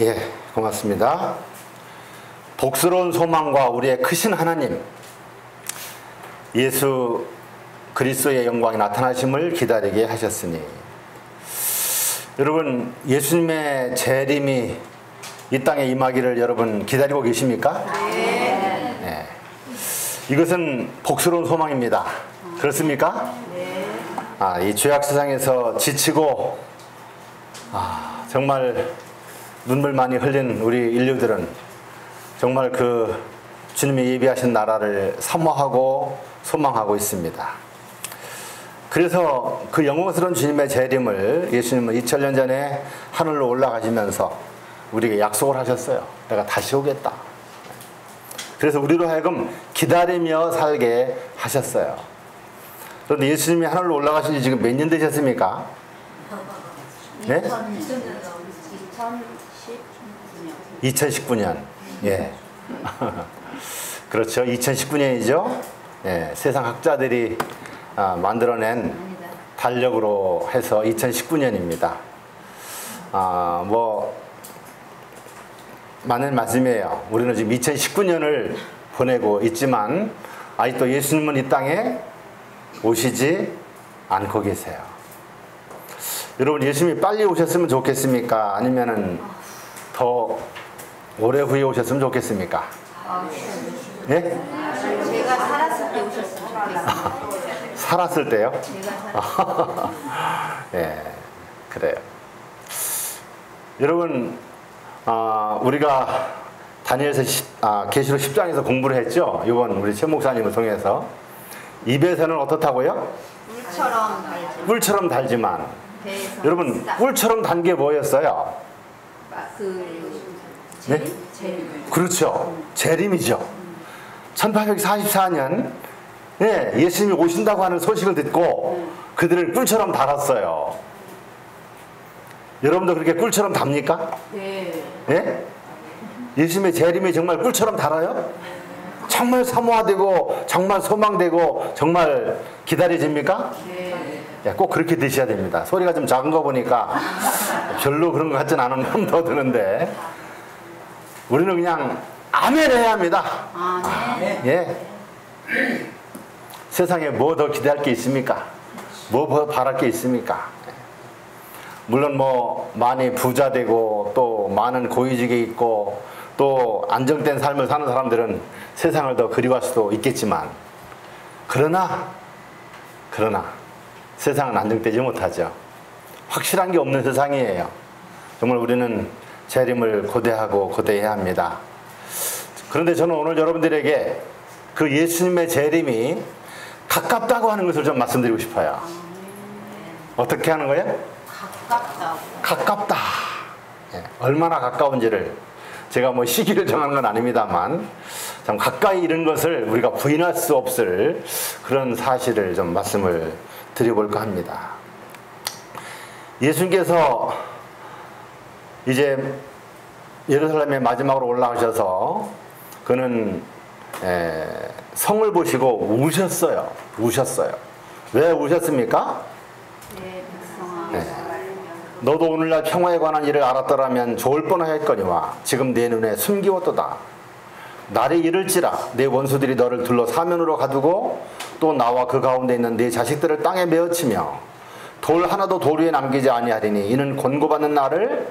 예, 고맙습니다. 복스러운 소망과 우리의 크신 하나님, 예수 그리스도의 영광이 나타나심을 기다리게 하셨으니, 여러분 예수님의 재림이 이 땅에 임하기를 여러분 기다리고 계십니까? 네. 네. 이것은 복스러운 소망입니다. 그렇습니까? 네. 이 죄악 세상에서 지치고 정말 눈물 많이 흘린 우리 인류들은 정말 그 주님이 예비하신 나라를 사모하고 소망하고 있습니다. 그래서 그 영광스러운 주님의 재림을 예수님은 2000년 전에 하늘로 올라가시면서 우리에게 약속을 하셨어요. 내가 다시 오겠다. 그래서 우리로 하여금 기다리며 살게 하셨어요. 그런데 예수님이 하늘로 올라가신 지 지금 몇 년 되셨습니까? 네? 2019년. 예. 그렇죠. 2019년이죠. 예. 세상 학자들이 만들어낸 달력으로 해서 2019년입니다. 맞는 말씀이에요. 우리는 지금 2019년을 보내고 있지만 아직도 예수님은 이 땅에 오시지 않고 계세요. 여러분 예수님이 빨리 오셨으면 좋겠습니까? 아니면은 더 오래 후에 오셨으면 좋겠습니까? 네? 제가 살았을 때 오셨으면 좋겠어요. 살았을 때요? 예, 그래요. 여러분, 우리가 다니엘서 계시록 10장에서 공부를 했죠? 이번 우리 최 목사님을 통해서. 입에서는 어떻다고요? 꿀처럼 달지만. 여러분, 꿀처럼 단 게 뭐였어요? 네? 그렇죠. 재림이죠. 1844년 네, 예수님이 오신다고 하는 소식을 듣고 그들을 꿀처럼 달았어요. 여러분도 그렇게 꿀처럼 답니까? 네. 네? 예수님의 재림이 정말 꿀처럼 달아요? 정말 사모되고 정말 소망되고 정말 기다려집니까? 네. 꼭 그렇게 드셔야 됩니다. 소리가 좀 작은 거 보니까 별로 그런 것 같진 않은 마음 더 드는데 우리는 그냥 아멘 해야 합니다. 예. 세상에 뭐 더 기대할 게 있습니까? 뭐 더 바랄 게 있습니까? 물론 많이 부자 되고 또 많은 고위직에 있고 또 안정된 삶을 사는 사람들은 세상을 더 그리워할 수도 있겠지만 그러나 세상은 안정되지 못하죠. 확실한 게 없는 세상이에요. 정말 우리는 재림을 고대하고 고대해야 합니다. 그런데 저는 오늘 여러분들에게 그 예수님의 재림이 가깝다고 하는 것을 좀 말씀드리고 싶어요. 어떻게 하는 거예요? 가깝다. 예, 얼마나 가까운지를 제가 시기를 정하는 건 아닙니다만 참 가까이 이른 것을 우리가 부인할 수 없을 그런 사실을 좀 말씀을 드려볼까 합니다. 예수님께서 이제 예루살렘에 마지막으로 올라가셔서 그는 성을 보시고 우셨어요. 왜 우셨습니까? 네. 너도 오늘날 평화에 관한 일을 알았더라면 좋을 뻔하였거니와 지금 내 눈에 숨기웠도다. 날이 이를지라 내 원수들이 너를 둘러 사면으로 가두고 또 나와 그 가운데 있는 네 자식들을 땅에 메어치며 돌 하나도 돌 위에 남기지 아니하리니 이는 권고받는 날을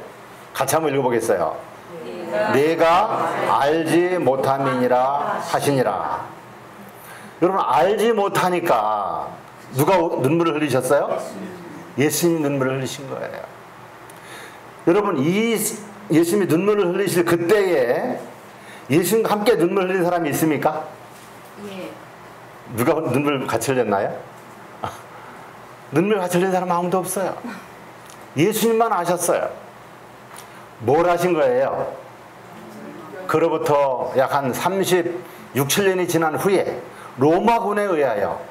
같이 한번 읽어보겠어요. 내가 알지 못함이니라 하시니라. 여러분 알지 못하니까 누가 눈물을 흘리셨어요? 예수님이 눈물을 흘리신 거예요. 여러분 이 예수님이 눈물을 흘리실 그때에 예수님과 함께 눈물 흘린 사람이 있습니까? 예. 누가 눈물 같이 흘렸나요? 눈물 같이 흘린 사람 아무도 없어요. 예수님만 아셨어요. 뭘 하신 거예요? 그로부터 약 한 36, 7년이 지난 후에 로마군에 의하여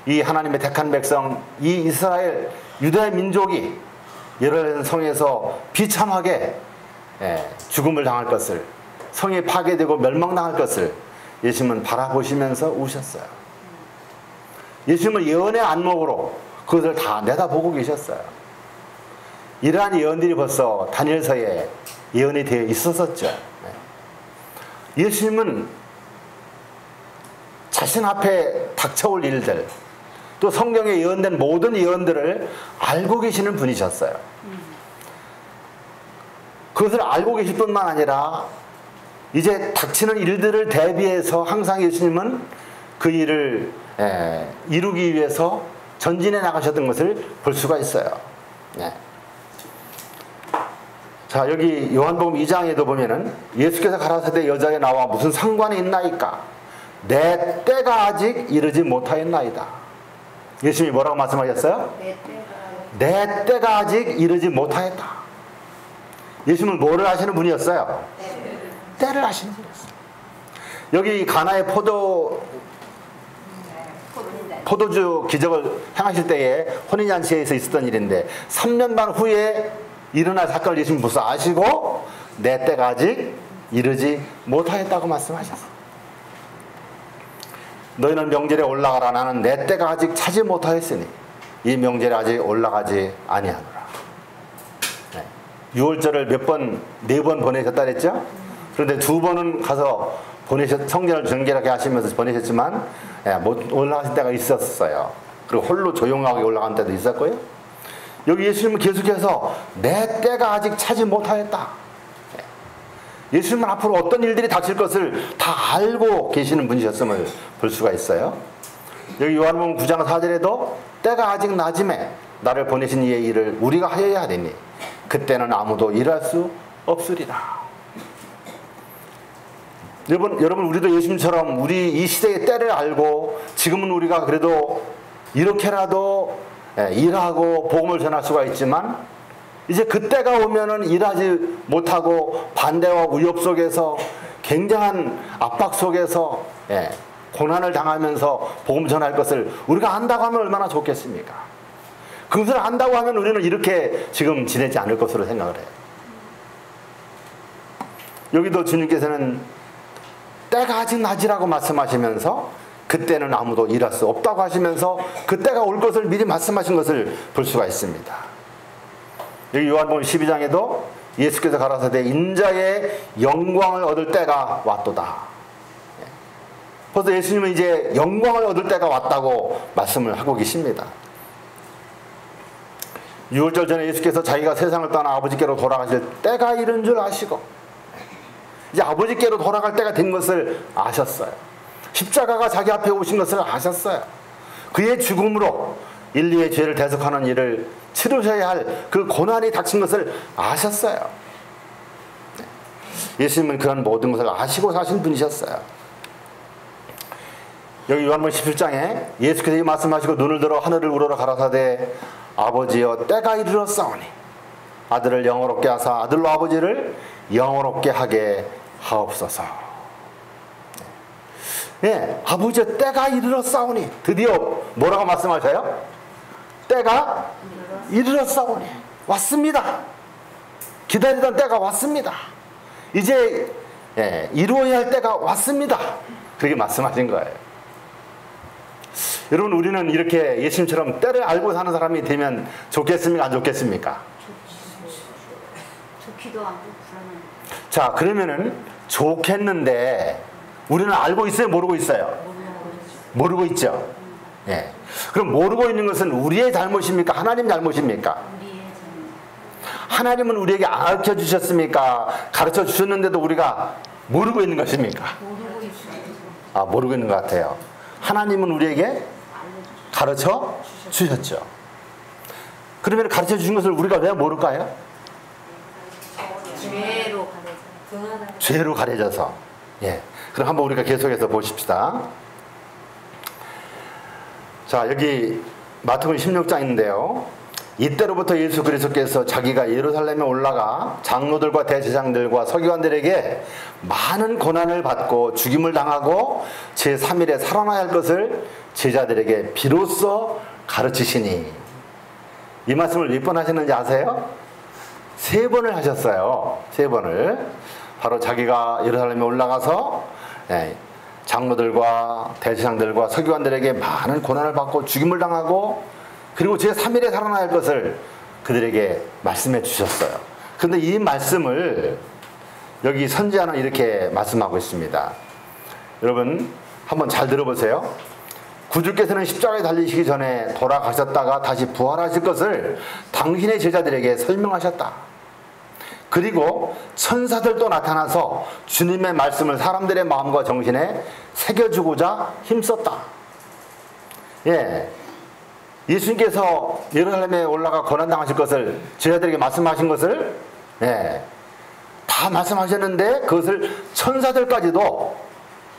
이 하나님의 택한 백성, 이 이스라엘 유대 민족이 예루살렘 성에서 비참하게 죽음을 당할 것을, 성이 파괴되고 멸망당할 것을 예수님은 바라보시면서 우셨어요. 예수님은 예언의 안목으로 그것을 다 내다보고 계셨어요. 이러한 예언들이 벌써 다니엘서에 예언이 되어 있었었죠. 예수님은 자신 앞에 닥쳐올 일들, 또 성경에 예언된 모든 예언들을 알고 계시는 분이셨어요. 그것을 알고 계실 뿐만 아니라 이제 닥치는 일들을 대비해서 항상 예수님은 그 일을 이루기 위해서 전진해 나가셨던 것을 볼 수가 있어요. 네. 자, 여기 요한복음 2장에도 보면은 예수께서 가라사대 여자에게 나와 무슨 상관이 있나이까? 내 때가 아직 이르지 못하였나이다. 예수님이 뭐라고 말씀하셨어요? 내 때가 아직 이르지 못하였다. 예수님은 뭐를 하시는 분이었어요? 때를 하시는 분이었어요. 여기 가나의 포도주 기적을 행하실 때에 혼인잔치에서 있었던 일인데 3년 반 후에 일어날 사건을 예수님 벌써 아시고 내 때가 아직 이르지 못하였다고 말씀하셨어요. 너희는 명절에 올라가라. 나는 내 때가 아직 차지 못하였으니 이 명절에 아직 올라가지 아니하노라. 네. 6월절을 몇 번, 4번 보내셨다 그랬죠? 그런데 2번은 가서 성전을 정결하게 하시면서 보내셨지만 못 올라가실 때가 있었어요. 그리고 홀로 조용하게 올라간 때도 있었고요. 여기 예수님은 계속해서 내 때가 아직 차지 못하였다. 예수님은 앞으로 어떤 일들이 닥칠 것을 다 알고 계시는 분이셨음을 볼 수가 있어요. 여기 요한복음 9장 4절에도 때가 아직 낮음에 나를 보내신 이의 일을 우리가 하여야 하리니 그때는 아무도 일할 수 없으리라. 여러분 우리도 예수님처럼 우리 이 시대의 때를 알고 지금은 우리가 그래도 이렇게라도 일하고 복음을 전할 수가 있지만 이제 그때가 오면은 일하지 못하고 반대와 위협 속에서 굉장한 압박 속에서 고난을 당하면서 복음 전할 것을 우리가 안다고 하면 얼마나 좋겠습니까? 그것을 안다고 하면 우리는 이렇게 지금 지내지 않을 것으로 생각을 해요. 여기도 주님께서는 때가 아직 낮이라고 말씀하시면서 그때는 아무도 일할 수 없다고 하시면서 그때가 올 것을 미리 말씀하신 것을 볼 수가 있습니다. 여기 요한복음 12장에도 예수께서 가라사대 인자의 영광을 얻을 때가 왔도다. 벌써 예수님은 이제 영광을 얻을 때가 왔다고 말씀을 하고 계십니다. 6월절 전에 예수께서 자기가 세상을 떠나 아버지께로 돌아가실 때가 이른 줄 아시고 이제 아버지께로 돌아갈 때가 된 것을 아셨어요. 십자가가 자기 앞에 오신 것을 아셨어요. 그의 죽음으로 인류의 죄를 대속하는 일을 치르셔야 할 그 고난이 닥친 것을 아셨어요. 예수님은 그런 모든 것을 아시고 사신 분이셨어요. 여기 요한복음 17장에 예수께서 말씀하시고 눈을 들어 하늘을 우러러 가라사대 아버지여 때가 이르렀사오니 아들을 영원롭게 하사 아들로 아버지를 영원롭게 하게 하옵소서. 아버지여 때가 이르렀사오니 드디어 뭐라고 말씀하셔요? 때가 이르렀사오니 왔습니다. 기다리던 때가 왔습니다. 이제 이루어야 할 때가 왔습니다. 그렇게 말씀하신 거예요. 여러분 우리는 이렇게 예수님처럼 때를 알고 사는 사람이 되면 좋겠습니까? 안 좋겠습니까? 좋기도 하고 불안한. 자, 그러면은 좋겠는데 우리는 알고 있어요? 모르고 있어요? 모르고 있죠. 그럼 모르고 있는 것은 우리의 잘못입니까? 하나님 잘못입니까? 하나님은 우리에게 가르쳐 주셨습니까? 가르쳐 주셨는데도 우리가 모르고 있는 것입니까? 모르고 있는 것 같아요. 하나님은 우리에게 가르쳐 주셨죠. 그러면 가르쳐 주신 것을 우리가 왜 모를까요? 죄로 가려져서. 그럼 한번 우리가 계속해서 보십시다. 자, 여기 마태복음 16장인데요. 이때로부터 예수 그리스도께서 자기가 예루살렘에 올라가 장로들과 대제사장들과 서기관들에게 많은 고난을 받고 죽임을 당하고 제3일에 살아나야 할 것을 제자들에게 비로소 가르치시니. 이 말씀을 몇 번 하셨는지 아세요? 3번을 하셨어요. 3번을. 바로 자기가 예루살렘에 올라가서 장로들과 대제사장들과 서기관들에게 많은 고난을 받고 죽임을 당하고 그리고 제3일에 살아나야 할 것을 그들에게 말씀해 주셨어요. 그런데 이 말씀을 여기 선지자는 이렇게 말씀하고 있습니다. 여러분 한번 잘 들어보세요. 구주께서는 십자가에 달리시기 전에 돌아가셨다가 다시 부활하실 것을 당신의 제자들에게 설명하셨다. 그리고 천사들도 나타나서 주님의 말씀을 사람들의 마음과 정신에 새겨주고자 힘썼다. 예, 예수님께서 예루살렘에 올라가 고난당하실 것을 제자들에게 말씀하신 것을 다 말씀하셨는데 그것을 천사들까지도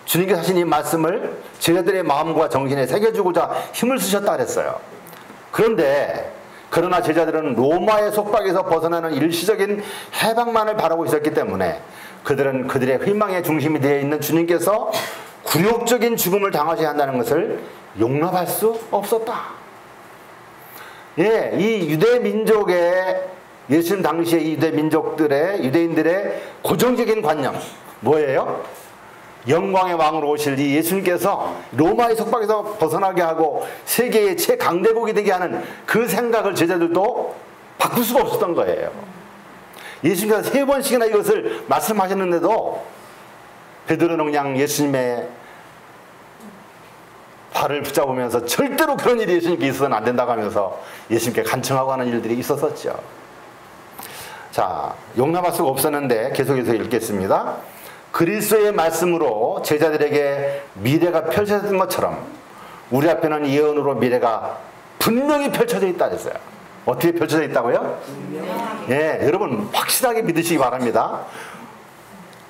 주님께서 하신 이 말씀을 제자들의 마음과 정신에 새겨주고자 힘을 쓰셨다 그랬어요. 그러나 제자들은 로마의 속박에서 벗어나는 일시적인 해방만을 바라고 있었기 때문에 그들은 그들의 희망의 중심이 되어 있는 주님께서 굴욕적인 죽음을 당하셔야 한다는 것을 용납할 수 없었다. 예, 이 유대 민족의 예수님 당시에 이 유대 민족들의 유대인들의 고정적인 관념 뭐예요? 영광의 왕으로 오실 이 예수님께서 로마의 속박에서 벗어나게 하고 세계의 최강대국이 되게 하는 그 생각을 제자들도 바꿀 수가 없었던 거예요. 예수님께서 3번씩이나 이것을 말씀하셨는데도 베드로는 그냥 예수님의 발을 붙잡으면서 절대로 그런 일이 예수님께 있어서는 안 된다고 하면서 예수님께 간청하고 하는 일들이 있었었죠. 자, 용납할 수가 없었는데 계속해서 읽겠습니다. 그리스도의 말씀으로 제자들에게 미래가 펼쳐졌던 것처럼 우리 앞에는 예언으로 미래가 분명히 펼쳐져 있다 그랬어요. 어떻게 펼쳐져 있다고요? 예, 여러분 확실하게 믿으시기 바랍니다.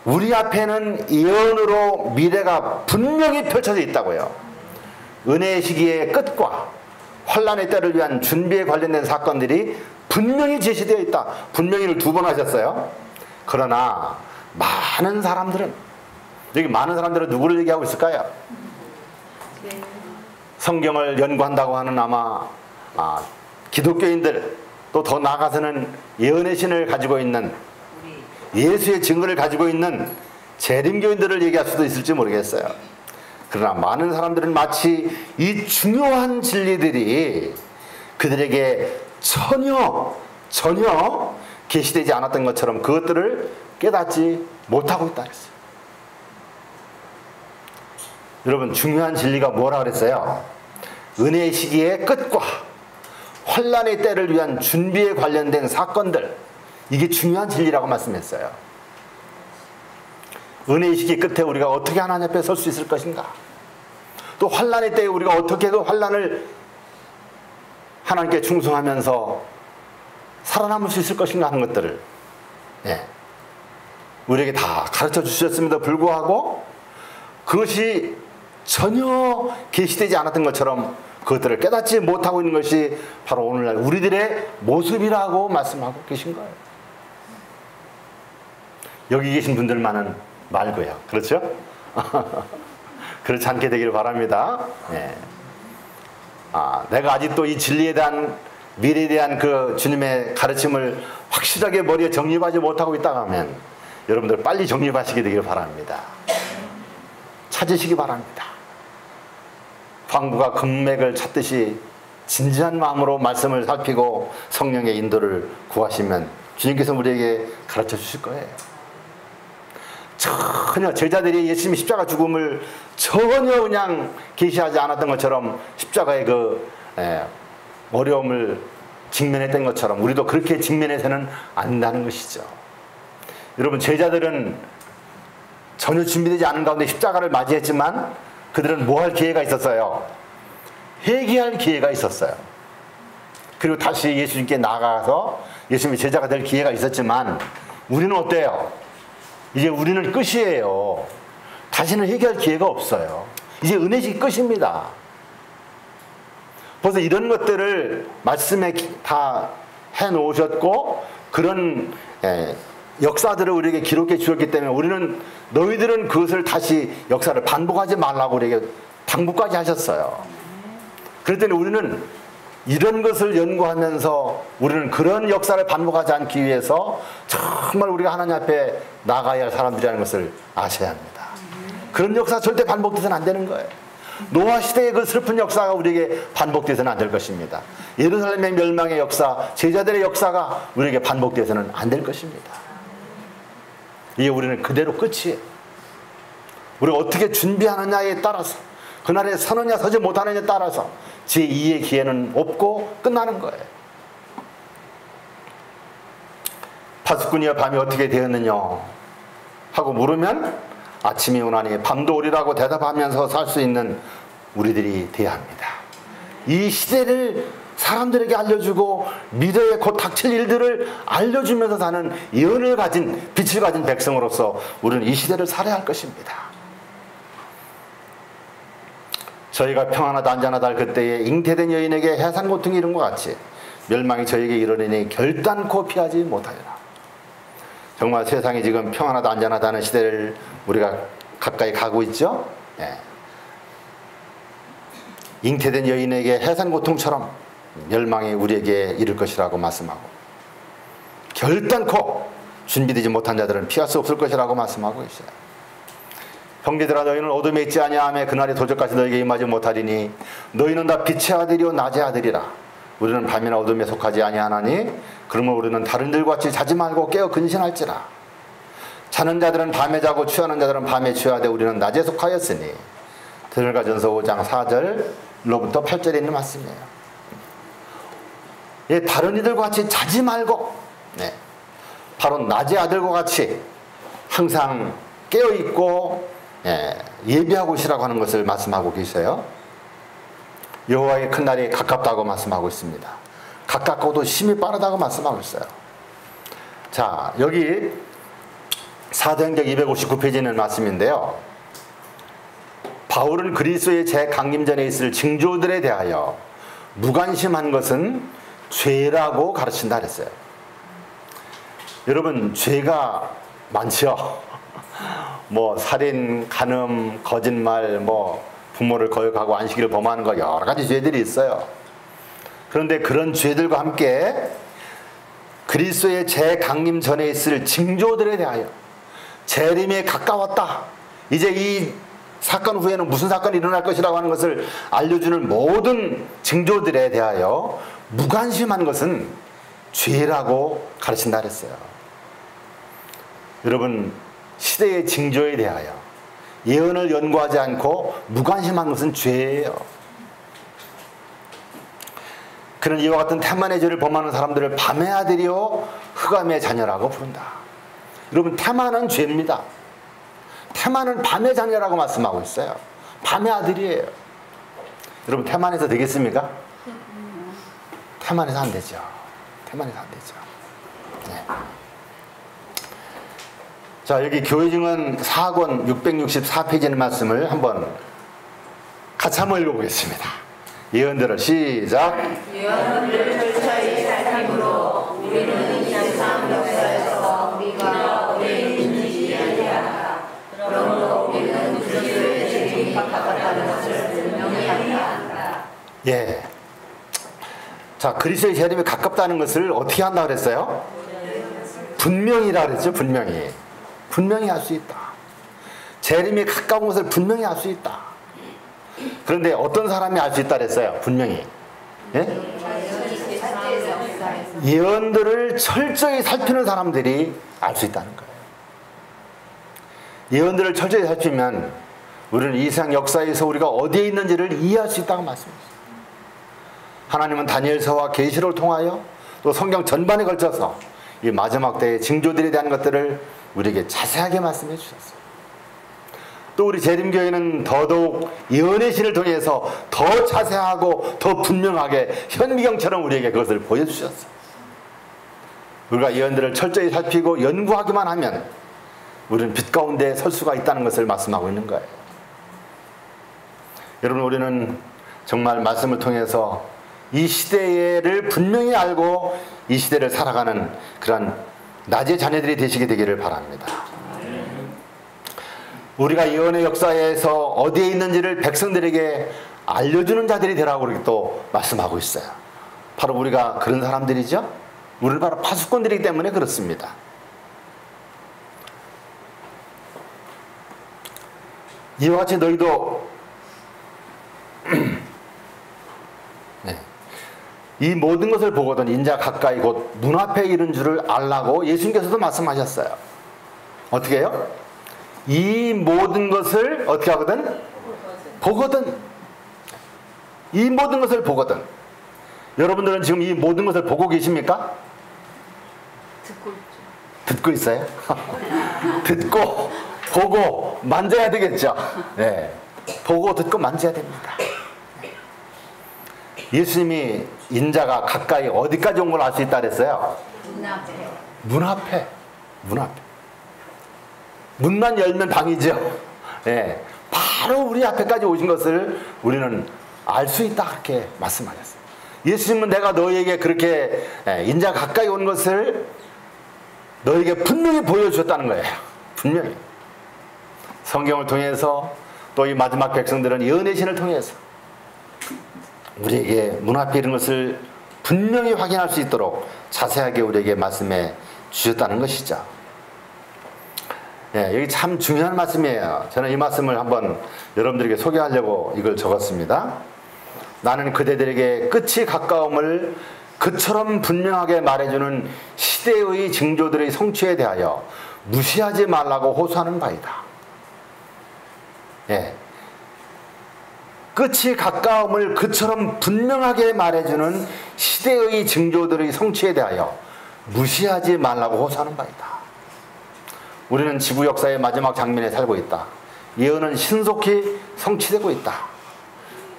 우리 앞에는 예언으로 미래가 분명히 펼쳐져 있다고요. 은혜의 시기의 끝과 환란의 때를 위한 준비에 관련된 사건들이 분명히 제시되어 있다. 분명히를 2번 하셨어요. 그러나 많은 사람들은, 여기 많은 사람들은 누구를 얘기하고 있을까요? 성경을 연구한다고 하는 아마 기독교인들, 또 더 나아가서는 예언의 신을 가지고 있는, 예수의 증거를 가지고 있는 재림교인들을 얘기할 수도 있을지 모르겠어요. 그러나 많은 사람들은 마치 이 중요한 진리들이 그들에게 전혀 계시되지 않았던 것처럼 그것들을 깨닫지 못하고 있다 그랬어요. 여러분 중요한 진리가 뭐라 그랬어요? 은혜의 시기의 끝과 환란의 때를 위한 준비에 관련된 사건들, 이게 중요한 진리라고 말씀했어요. 은혜의 시기 끝에 우리가 어떻게 하나님 앞에 설 수 있을 것인가, 또 환란의 때에 우리가 어떻게 그 환란을 하나님께 충성하면서 살아남을 수 있을 것인가 하는 것들을 우리에게 다 가르쳐 주셨음에도 불구하고 그것이 전혀 계시되지 않았던 것처럼 그것들을 깨닫지 못하고 있는 것이 바로 오늘날 우리들의 모습이라고 말씀하고 계신 거예요. 여기 계신 분들만은 말고요. 그렇죠? 그렇지 않게 되기를 바랍니다. 내가 아직도 이 진리에 대한, 미래에 대한 그 주님의 가르침을 확실하게 머리에 정립하지 못하고 있다고 하면 여러분들 빨리 정립하시게 되기를 바랍니다. 찾으시기 바랍니다. 광부가 금맥을 찾듯이 진지한 마음으로 말씀을 살피고 성령의 인도를 구하시면 주님께서 우리에게 가르쳐 주실 거예요. 전혀 제자들이 예수님의 십자가 죽음을 전혀 그냥 계시하지 않았던 것처럼 십자가의 그 어려움을 직면했던 것처럼 우리도 그렇게 직면해서는 안 된다는 것이죠. 여러분 제자들은 전혀 준비되지 않은 가운데 십자가를 맞이했지만 그들은 뭐 할 기회가 있었어요? 회개할 기회가 있었어요. 그리고 다시 예수님께 나아가서 예수님의 제자가 될 기회가 있었지만 우리는 어때요? 이제 우리는 끝이에요. 다시는 회개할 기회가 없어요. 이제 은혜식이 끝입니다. 벌써 이런 것들을 말씀에 다 해놓으셨고 그런 역사들을 우리에게 기록해 주셨기 때문에 우리는 너희들은 그것을 다시 역사를 반복하지 말라고 우리에게 당부까지 하셨어요. 그랬더니 우리는 이런 것을 연구하면서 우리는 그런 역사를 반복하지 않기 위해서 정말 우리가 하나님 앞에 나가야 할 사람들이라는 것을 아셔야 합니다. 그런 역사 절대 반복돼서는 안 되는 거예요. 노아 시대의 그 슬픈 역사가 우리에게 반복돼서는 안 될 것입니다. 예루살렘의 멸망의 역사, 제자들의 역사가 우리에게 반복돼서는 안 될 것입니다. 이게 우리는 그대로 끝이에요. 우리가 어떻게 준비하느냐에 따라서, 그날에 서느냐 서지 못하느냐에 따라서 제2의 기회는 없고 끝나는 거예요. 파수꾼이여 밤이 어떻게 되었느냐 하고 물으면 아침이 오나니 밤도 오리라고 대답하면서 살 수 있는 우리들이 되어야 합니다. 이 시대를 사람들에게 알려주고 미래에 곧 닥칠 일들을 알려주면서 사는 예언을 가진, 빛을 가진 백성으로서 우리는 이 시대를 살아야 할 것입니다. 저희가 평안하다 안전하다 할 그때에 잉태된 여인에게 해산 고통이 이른 것 같이 멸망이 저에게 이르리니 결단코 피하지 못하리라. 정말 세상이 지금 평안하다 안전하다는 시대를 우리가 가까이 가고 있죠. 예. 잉태된 여인에게 해산 고통처럼 멸망이 우리에게 이를 것이라고 말씀하고, 결단코 준비되지 못한 자들은 피할 수 없을 것이라고 말씀하고 있어요. 형제들아 너희는 어둠에 있지 아니하며 그날의 도적까지 너희에게 임하지 못하리니 너희는 다 빛의 아들이요 낮의 아들이라. 우리는 밤이나 어둠에 속하지 아니하나니 그러면 우리는 다른들과 같이 자지 말고 깨어 근신할지라. 자는 자들은 밤에 자고 취하는 자들은 밤에 취하되 우리는 낮에 속하였으니. 드늘가전서 5장 4절로부터 8절에 있는 말씀이에요. 예, 다른 이들과 같이 자지 말고, 네, 바로 낮의 아들과 같이 항상 깨어있고, 예, 예비하고 있으라고 하는 것을 말씀하고 계세요. 여호와의 큰 날이 가깝다고 말씀하고 있습니다. 가깝고도 힘이 빠르다고 말씀하고 있어요. 자, 여기 사도행전 259페이지는 말씀인데요. 바울은 그리스도의 재강림전에 있을 징조들에 대하여 무관심한 것은 죄라고 가르친다 그랬어요. 여러분, 죄가 많죠. 뭐 살인, 간음, 거짓말, 뭐 부모를 거역하고 안식일을 범하는 거 여러 가지 죄들이 있어요. 그런데 그런 죄들과 함께 그리스도의 재강림 전에 있을 징조들에 대하여 재림에 가까웠다. 이제 이 사건 후에는 무슨 사건이 일어날 것이라고 하는 것을 알려주는 모든 징조들에 대하여 무관심한 것은 죄라고 가르친다 그랬어요. 여러분, 시대의 징조에 대하여 예언을 연구하지 않고 무관심한 것은 죄예요. 그는 이와 같은 태만의 죄를 범하는 사람들을 밤의 아들이요 흑암의 자녀라고 부른다. 여러분, 태만은 죄입니다. 태만은 밤의 자녀라고 말씀하고 있어요. 밤의 아들이에요. 여러분, 태만해서 되겠습니까? 태만해서 안 되죠. 태만해서 안 되죠. 네. 자, 여기 교회증언 4권 664페이지의 말씀을 한번 같이 한번 읽어보겠습니다. 예언들을 시작. 예언들을 철저히 살핌으로 우리는 이 세상 역사에서 우리가 어디에 있는지 이해한다. 그러므로 우리는 그리스도의 재림이 가깝다는 것을 분명히 한다. 예. 자, 그리스도의 재림이 가깝다는 것을 어떻게 한다 그랬어요? 분명히라 그랬죠. 분명히. 분명히 할 수 있다. 재림이 가까운 것을 분명히 알 수 있다. 그런데 어떤 사람이 알 수 있다 그랬어요? 분명히. 예? 예언들을 철저히 살피는 사람들이 알 수 있다는 거예요. 예언들을 철저히 살피면 우리는 이 세상 역사에서 우리가 어디에 있는지를 이해할 수 있다고 말씀했어요. 하나님은 다니엘서와 계시를 통하여 또 성경 전반에 걸쳐서 이 마지막 때의 징조들에 대한 것들을 우리에게 자세하게 말씀해 주셨어요. 또 우리 재림교회는 더더욱 예언의 신을 통해서 더 자세하고 더 분명하게 현미경처럼 우리에게 그것을 보여주셨어요. 우리가 예언들을 철저히 살피고 연구하기만 하면 우리는 빛 가운데 설 수가 있다는 것을 말씀하고 있는 거예요. 여러분, 우리는 정말 말씀을 통해서 이 시대를 분명히 알고 이 시대를 살아가는 그런 낮의 자녀들이 되시게 되기를 바랍니다. 우리가 예언의 역사에서 어디에 있는지를 백성들에게 알려주는 자들이 되라고 이렇게 또 말씀하고 있어요. 바로 우리가 그런 사람들이죠. 우리는 바로 파수꾼들이기 때문에 그렇습니다. 이와 같이 너희도 이 모든 것을 보거든 인자 가까이 곧 눈앞에 이른 줄을 알라고 예수님께서도 말씀하셨어요. 어떻게 해요? 이 모든 것을 어떻게 하거든? 보거든. 이 모든 것을 보거든. 여러분들은 지금 이 모든 것을 보고 계십니까? 듣고 있죠. 듣고 있어요? 듣고 보고 만져야 되겠죠. 네. 보고 듣고 만져야 됩니다. 예수님이 인자가 가까이 어디까지 온 걸 알 수 있다 그랬어요? 문 앞에. 문 앞에. 문만 열면 방이죠. 네. 바로 우리 앞에까지 오신 것을 우리는 알 수 있다 그렇게 말씀하셨어요. 예수님은 내가 너희에게 그렇게 인자 가까이 온 것을 너에게 분명히 보여주셨다는 거예요. 분명히. 성경을 통해서 또 이 마지막 백성들은 예언의 신을 통해서 우리에게 문 앞에 이른 것을 분명히 확인할 수 있도록 자세하게 우리에게 말씀해 주셨다는 것이죠. 예, 여기 참 중요한 말씀이에요. 저는 이 말씀을 한번 여러분들에게 소개하려고 이걸 적었습니다. 나는 그대들에게 끝이 가까움을 그처럼 분명하게 말해주는 시대의 징조들의 성취에 대하여 무시하지 말라고 호소하는 바이다. 예. 끝이 가까움을 그처럼 분명하게 말해주는 시대의 징조들의 성취에 대하여 무시하지 말라고 호소하는 바이다. 우리는 지구 역사의 마지막 장면에 살고 있다. 예언은 신속히 성취되고 있다.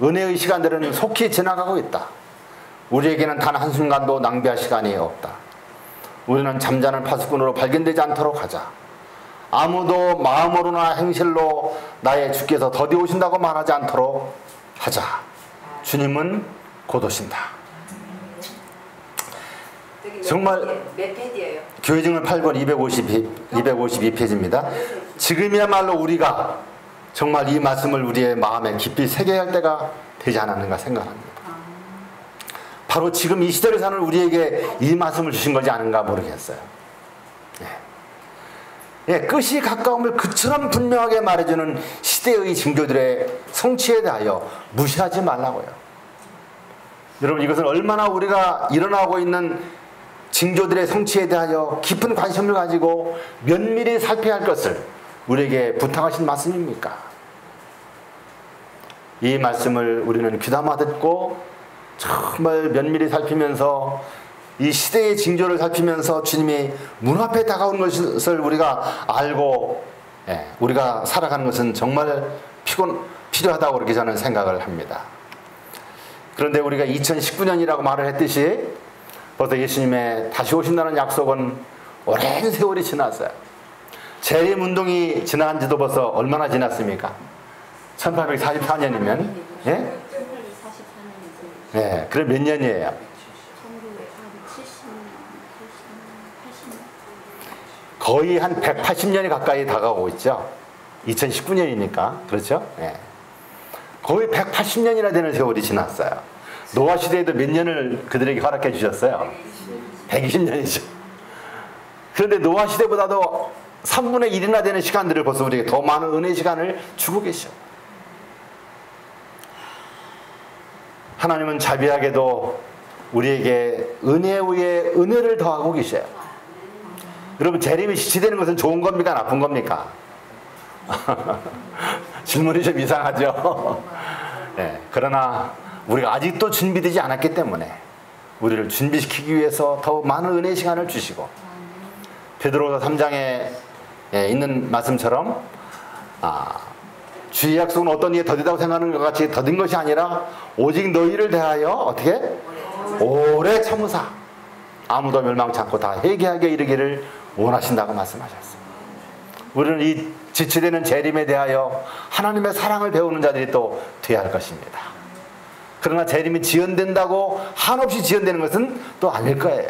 은혜의 시간들은 속히 지나가고 있다. 우리에게는 단 한순간도 낭비할 시간이 없다. 우리는 잠자는 파수꾼으로 발견되지 않도록 하자. 아무도 마음으로나 행실로 나의 주께서 더디 오신다고 말하지 않도록 하자. 주님은 곧 오신다. 정말 몇 페이지예요? 교회증을 8권 252페이지입니다. 지금이야말로 우리가 정말 이 말씀을 우리의 마음에 깊이 새겨야 할 때가 되지 않았는가 생각합니다. 바로 지금 이 시대를 사는 우리에게 이 말씀을 주신 거지 않은가 모르겠어요. 예, 끝이 가까움을 그처럼 분명하게 말해주는 시대의 징조들의 성취에 대하여 무시하지 말라고요. 여러분, 이것은 얼마나 우리가 일어나고 있는 징조들의 성취에 대하여 깊은 관심을 가지고 면밀히 살펴야 할 것을 우리에게 부탁하신 말씀입니까? 이 말씀을 우리는 귀담아 듣고 정말 면밀히 살피면서 이 시대의 징조를 살피면서 주님이 문 앞에 다가오는 것을 우리가 알고 우리가 살아가는 것은 정말 필요하다고 그렇게 저는 생각을 합니다. 그런데 우리가 2019년이라고 말을 했듯이 벌써 예수님의 다시 오신다는 약속은 오랜 세월이 지났어요. 재림운동이 지난 지도 벌써 얼마나 지났습니까? 1844년이면 예? 예, 그럼 몇 년이에요? 거의 한 180년이 가까이 다가오고 있죠. 2019년이니까. 그렇죠? 예. 거의 180년이나 되는 세월이 지났어요. 노아 시대에도 몇 년을 그들에게 허락해 주셨어요? 120년이죠. 그런데 노아 시대보다도 3분의 1이나 되는 시간들을 벌써 우리에게 더 많은 은혜의 시간을 주고 계셔. 하나님은 자비하게도 우리에게 은혜 위에 은혜를 더하고 계셔요. 여러분, 재림이 지체되는 것은 좋은 겁니까? 나쁜 겁니까? 질문이 좀 이상하죠? 네, 그러나 우리가 아직도 준비되지 않았기 때문에 우리를 준비시키기 위해서 더 많은 은혜의 시간을 주시고, 베드로서 3장에 있는 말씀처럼 주의 약속은 어떤 이에 더디다고 생각하는 것 같이 더딘 것이 아니라 오직 너희를 대하여 어떻게? 오래 참으사 아무도 멸망치 않고 다 회개하게 이르기를 원하신다고 말씀하셨습니다. 우리는 이 지체되는 재림에 대하여 하나님의 사랑을 배우는 자들이 또 되어야 할 것입니다. 그러나 재림이 지연된다고 한없이 지연되는 것은 또 아닐 거예요.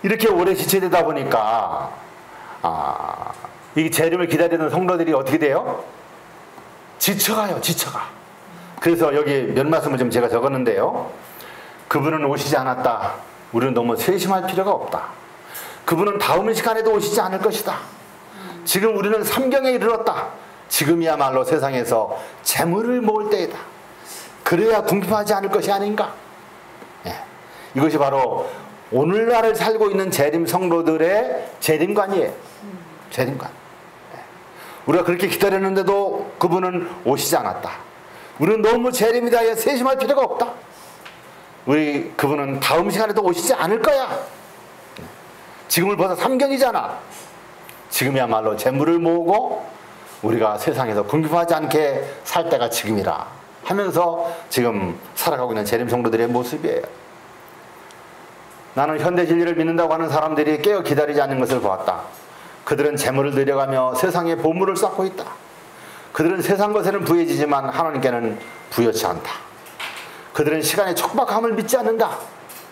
이렇게 오래 지체되다 보니까 이 재림을 기다리는 성도들이 어떻게 돼요? 지쳐가요. 지쳐가. 그래서 여기 몇 말씀을 좀 제가 적었는데요. 그분은 오시지 않았다. 우리는 너무 세심할 필요가 없다. 그분은 다음 시간에도 오시지 않을 것이다. 지금 우리는 삼경에 이르렀다. 지금이야말로 세상에서 재물을 모을 때이다. 그래야 궁핍하지 않을 것이 아닌가. 예. 이것이 바로 오늘날을 살고 있는 재림 성도들의 재림관이에요. 재림관. 예. 우리가 그렇게 기다렸는데도 그분은 오시지 않았다. 우리는 너무 재림에 대하여 세심할 필요가 없다. 그분은 다음 시간에도 오시지 않을 거야. 지금을 벌써 3경이잖아. 지금이야말로 재물을 모으고 우리가 세상에서 궁핍하지 않게 살 때가 지금이라 하면서 지금 살아가고 있는 재림 성도들의 모습이에요. 나는 현대 진리를 믿는다고 하는 사람들이 깨어 기다리지 않는 것을 보았다. 그들은 재물을 들여가며 세상에 보물을 쌓고 있다. 그들은 세상 것에는 부해지지만 하나님께는 부여치 않다. 그들은 시간의 촉박함을 믿지 않는다.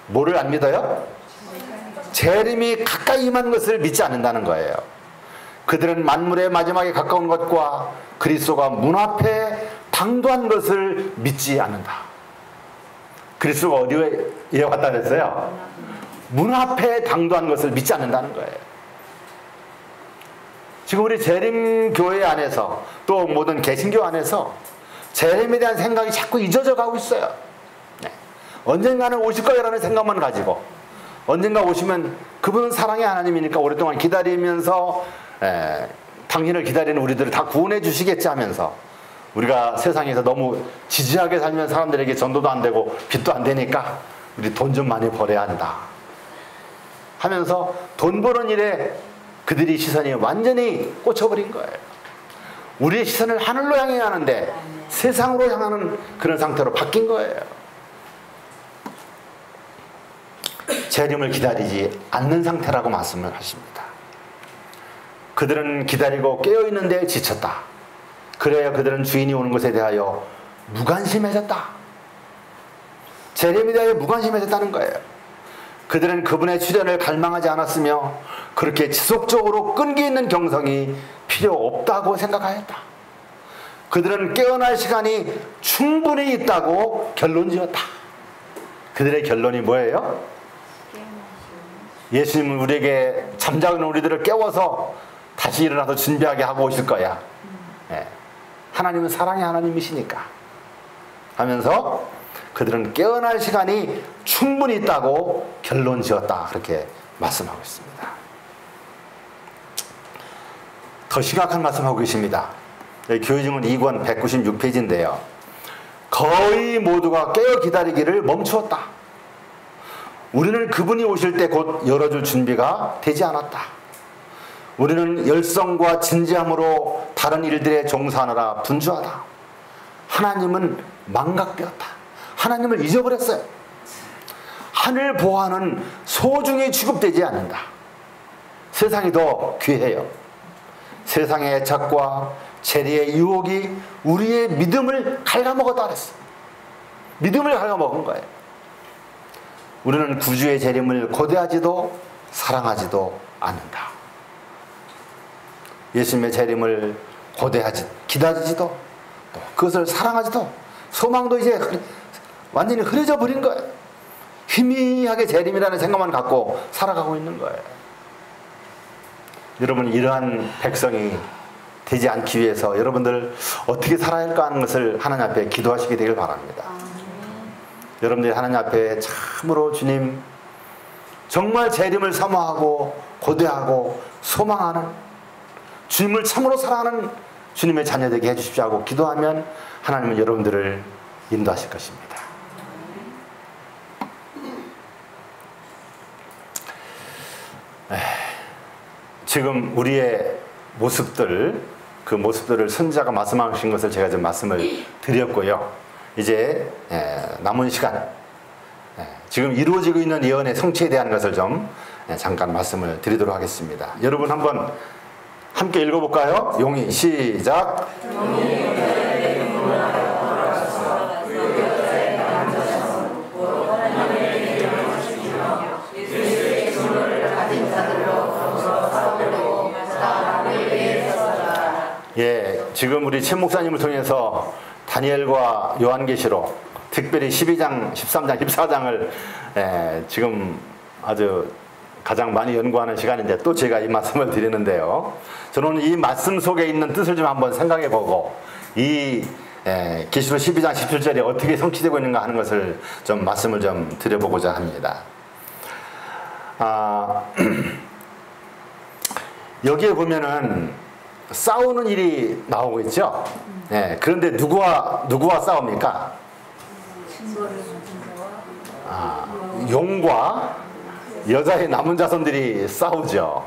뭐를 안 믿어요? 재림이 가까이 임한 것을 믿지 않는다는 거예요. 그들은 만물의 마지막에 가까운 것과 그리스도가 문 앞에 당도한 것을 믿지 않는다. 그리스도가 어디에 왔다 그랬어요? 문 앞에 당도한 것을 믿지 않는다는 거예요. 지금 우리 재림교회 안에서 또 모든 개신교 안에서 재림에 대한 생각이 자꾸 잊어져 가고 있어요. 네. 언젠가는 오실 거라는 생각만 가지고 언젠가 오시면 그분은 사랑의 하나님이니까 오랫동안 기다리면서 당신을 기다리는 우리들을 다 구원해 주시겠지 하면서 우리가 세상에서 너무 지지하게 살면 사람들에게 전도도 안 되고 빚도 안 되니까 우리 돈 좀 많이 벌어야 한다 하면서 돈 버는 일에 그들이 시선이 완전히 꽂혀버린 거예요. 우리의 시선을 하늘로 향해야 하는데 세상으로 향하는 그런 상태로 바뀐 거예요. 재림을 기다리지 않는 상태라고 말씀을 하십니다. 그들은 기다리고 깨어있는데 지쳤다. 그래야 그들은 주인이 오는 것에 대하여 무관심해졌다. 재림에 대하여 무관심해졌다는 거예요. 그들은 그분의 출현을 갈망하지 않았으며 그렇게 지속적으로 끈기 있는 경성이 필요 없다고 생각하였다. 그들은 깨어날 시간이 충분히 있다고 결론지었다. 그들의 결론이 뭐예요? 예수님은 우리에게 잠자는 우리들을 깨워서 다시 일어나서 준비하게 하고 오실 거야. 네. 하나님은 사랑의 하나님이시니까 하면서 그들은 깨어날 시간이 충분히 있다고 결론 지었다. 그렇게 말씀하고 있습니다. 더 심각한 말씀하고 계십니다. 교회증은 2권 196페이지인데요. 거의 모두가 깨어 기다리기를 멈추었다. 우리는 그분이 오실 때 곧 열어줄 준비가 되지 않았다. 우리는 열성과 진지함으로 다른 일들에 종사하느라 분주하다. 하나님은 망각되었다. 하나님을 잊어버렸어요. 하늘 보화는 소중히 취급되지 않는다. 세상이 더 귀해요. 세상의 애착과 재리의 유혹이 우리의 믿음을 갉아먹었다 그랬어. 믿음을 갉아먹은 거예요. 우리는 구주의 재림을 고대하지도 사랑하지도 않는다. 예수님의 재림을 고대하지 기다리지도 또 그것을 사랑하지도 소망도 이제 완전히 흐려져 버린 거예요. 희미하게 재림이라는 생각만 갖고 살아가고 있는 거예요. 여러분, 이러한 백성이 되지 않기 위해서 여러분들 어떻게 살아야 할까 하는 것을 하나님 앞에 기도하시게 되길 바랍니다. 여러분들이 하나님 앞에 참으로 주님 정말 재림을 사모하고 고대하고 소망하는 주님을 참으로 사랑하는 주님의 자녀되게 해주십시오 하고 기도하면 하나님은 여러분들을 인도하실 것입니다. 지금 우리의 모습들, 그 모습들을 선지자가 말씀하신 것을 제가 좀 말씀을 드렸고요. 이제 남은 시간, 지금 이루어지고 있는 예언의 성취에 대한 것을 좀 잠깐 말씀을 드리도록 하겠습니다. 여러분 한번 함께 읽어볼까요? 용이 시작. 예, 지금 우리 최 목사님을 통해서 다니엘과 요한계시록, 특별히 12장, 13장, 14장을 지금 아주 가장 많이 연구하는 시간인데 또 제가 이 말씀을 드리는데요. 저는 이 말씀 속에 있는 뜻을 좀 한번 생각해 보고 이 계시록 12장 17절에 어떻게 성취되고 있는가 하는 것을 좀 말씀을 좀 드려보고자 합니다. 여기에 보면은 싸우는 일이 나오고 있죠. 그런데 누구와 싸웁니까? 용과 여자의 남은 자손들이 싸우죠.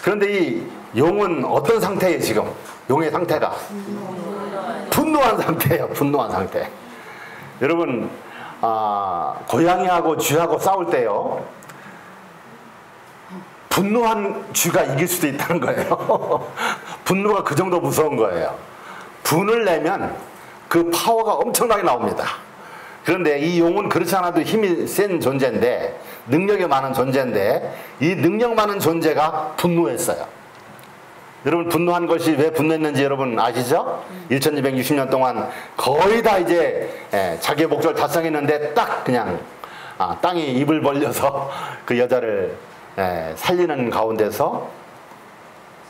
그런데 이 용은 어떤 상태예요, 지금? 용의 상태가? 분노한 상태예요, 분노한 상태. 여러분, 고양이하고 쥐하고 싸울 때요, 분노한 쥐가 이길 수도 있다는 거예요. 분노가 그 정도 무서운 거예요. 분을 내면 그 파워가 엄청나게 나옵니다. 그런데 이 용은 그렇지 않아도 힘이 센 존재인데, 능력이 많은 존재인데, 이 능력 많은 존재가 분노했어요. 여러분, 분노한 것이 왜 분노했는지 여러분 아시죠? 1260년 동안 거의 다 이제 자기의 목적을 달성했는데 딱 그냥 땅이 입을 벌려서 그 여자를 살리는 가운데서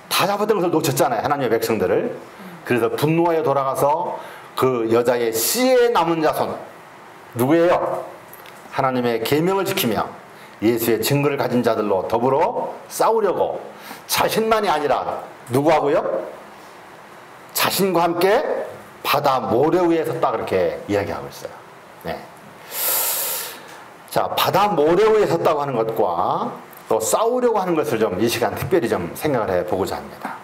다 잡았던 것을 놓쳤잖아요, 하나님의 백성들을. 그래서 분노하여 돌아가서 그 여자의 씨의 남은 자손, 누구예요? 하나님의 계명을 지키며 예수의 증거를 가진 자들로 더불어 싸우려고 자신만이 아니라 누구하고요? 자신과 함께 바다 모래 위에 섰다, 그렇게 이야기하고 있어요. 자, 바다 모래 위에 섰다고 하는 것과 또 싸우려고 하는 것을 좀 이 시간 특별히 좀 생각을 해 보고자 합니다.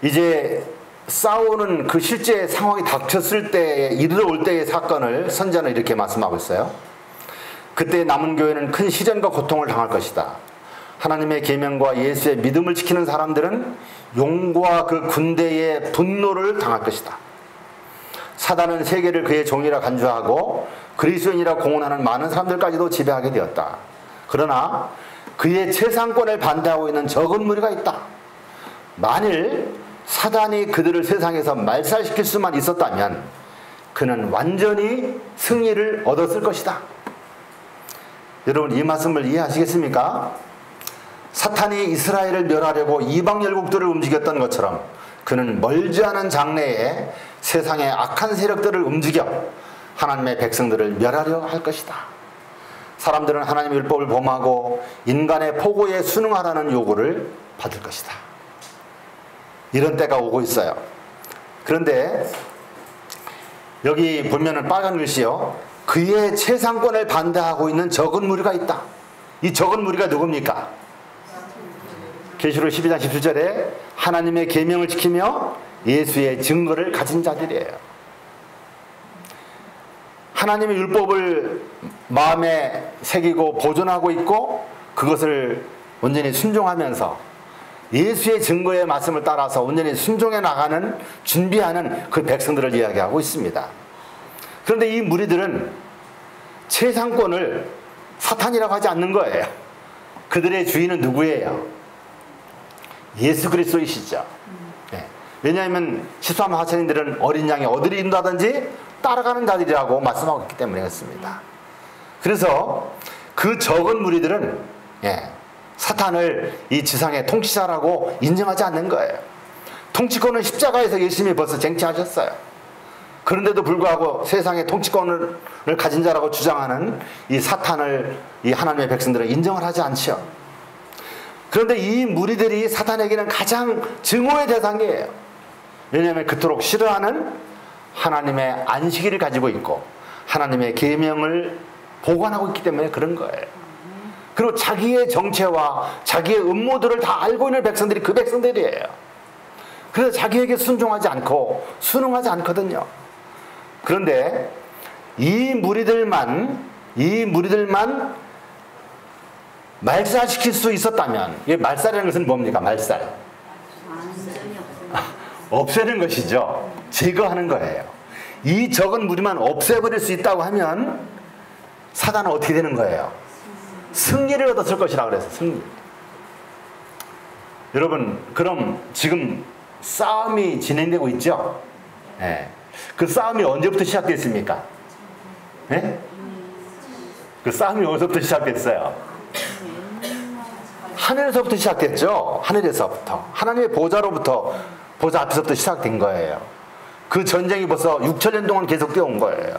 이제 싸우는 그 실제 상황이 닥쳤을 때, 이르러 올 때의 사건을 선자는 이렇게 말씀하고 있어요. 그때 남은 교회는 큰 시련과 고통을 당할 것이다. 하나님의 계명과 예수의 믿음을 지키는 사람들은 용과 그 군대의 분노를 당할 것이다. 사단은 세계를 그의 종이라 간주하고 그리스도인이라 공언하는 많은 사람들까지도 지배하게 되었다. 그러나 그의 최상권을 반대하고 있는 적은 무리가 있다. 만일 사단이 그들을 세상에서 말살시킬 수만 있었다면 그는 완전히 승리를 얻었을 것이다. 여러분, 이 말씀을 이해하시겠습니까? 사탄이 이스라엘을 멸하려고 이방 열국들을 움직였던 것처럼 그는 멀지 않은 장래에 세상의 악한 세력들을 움직여 하나님의 백성들을 멸하려 할 것이다. 사람들은 하나님의 율법을 범하고 인간의 포고에 순응하라는 요구를 받을 것이다. 이런 때가 오고 있어요. 그런데 여기 보면은 빨간 글씨요, 그의 최상권을 반대하고 있는 적은 무리가 있다. 이 적은 무리가 누굽니까? 계시록 12장 17절에 하나님의 계명을 지키며 예수의 증거를 가진 자들이에요. 하나님의 율법을 마음에 새기고 보존하고 있고 그것을 온전히 순종하면서 예수의 증거의 말씀을 따라서 온전히 순종해 나가는, 준비하는 그 백성들을 이야기하고 있습니다. 그런데 이 무리들은 최상권을 사탄이라고 하지 않는 거예요. 그들의 주인은 누구예요? 예수 그리스도이시죠. 왜냐하면 13만 하천인들은 어린 양이 어디를 인도하든지 따라가는 자들이라고 말씀하고 있기 때문에 그렇습니다. 그래서 그 적은 무리들은 사탄을 이 지상의 통치자라고 인정하지 않는 거예요. 통치권은 십자가에서 예수님이 벌써 쟁취하셨어요. 그런데도 불구하고 세상의 통치권을 가진 자라고 주장하는 이 사탄을 이 하나님의 백성들은 인정을 하지 않죠. 그런데 이 무리들이 사탄에게는 가장 증오의 대상이에요. 왜냐하면 그토록 싫어하는 하나님의 안식일을 가지고 있고 하나님의 계명을 보관하고 있기 때문에 그런 거예요. 그리고 자기의 정체와 자기의 음모들을 다 알고 있는 백성들이 그 백성들이에요. 그래서 자기에게 순종하지 않고 순응하지 않거든요. 그런데 이 무리들만 말살시킬 수 있었다면, 이 말살이라는 것은 뭡니까? 말살. 없애는 것이죠. 제거하는 거예요. 이 적은 무리만 없애버릴 수 있다고 하면 사단은 어떻게 되는 거예요? 승리를 얻었을 것이라고 그래서 승리. 여러분, 그럼 지금 싸움이 진행되고 있죠? 그 싸움이 언제부터 시작됐습니까? 그 싸움이 어디서부터 시작됐어요? 하늘에서부터 시작됐죠. 하늘에서부터. 하나님의 보좌로부터 보좌 앞에서부터 시작된 거예요. 그 전쟁이 벌써 6천년 동안 계속되어 온 거예요.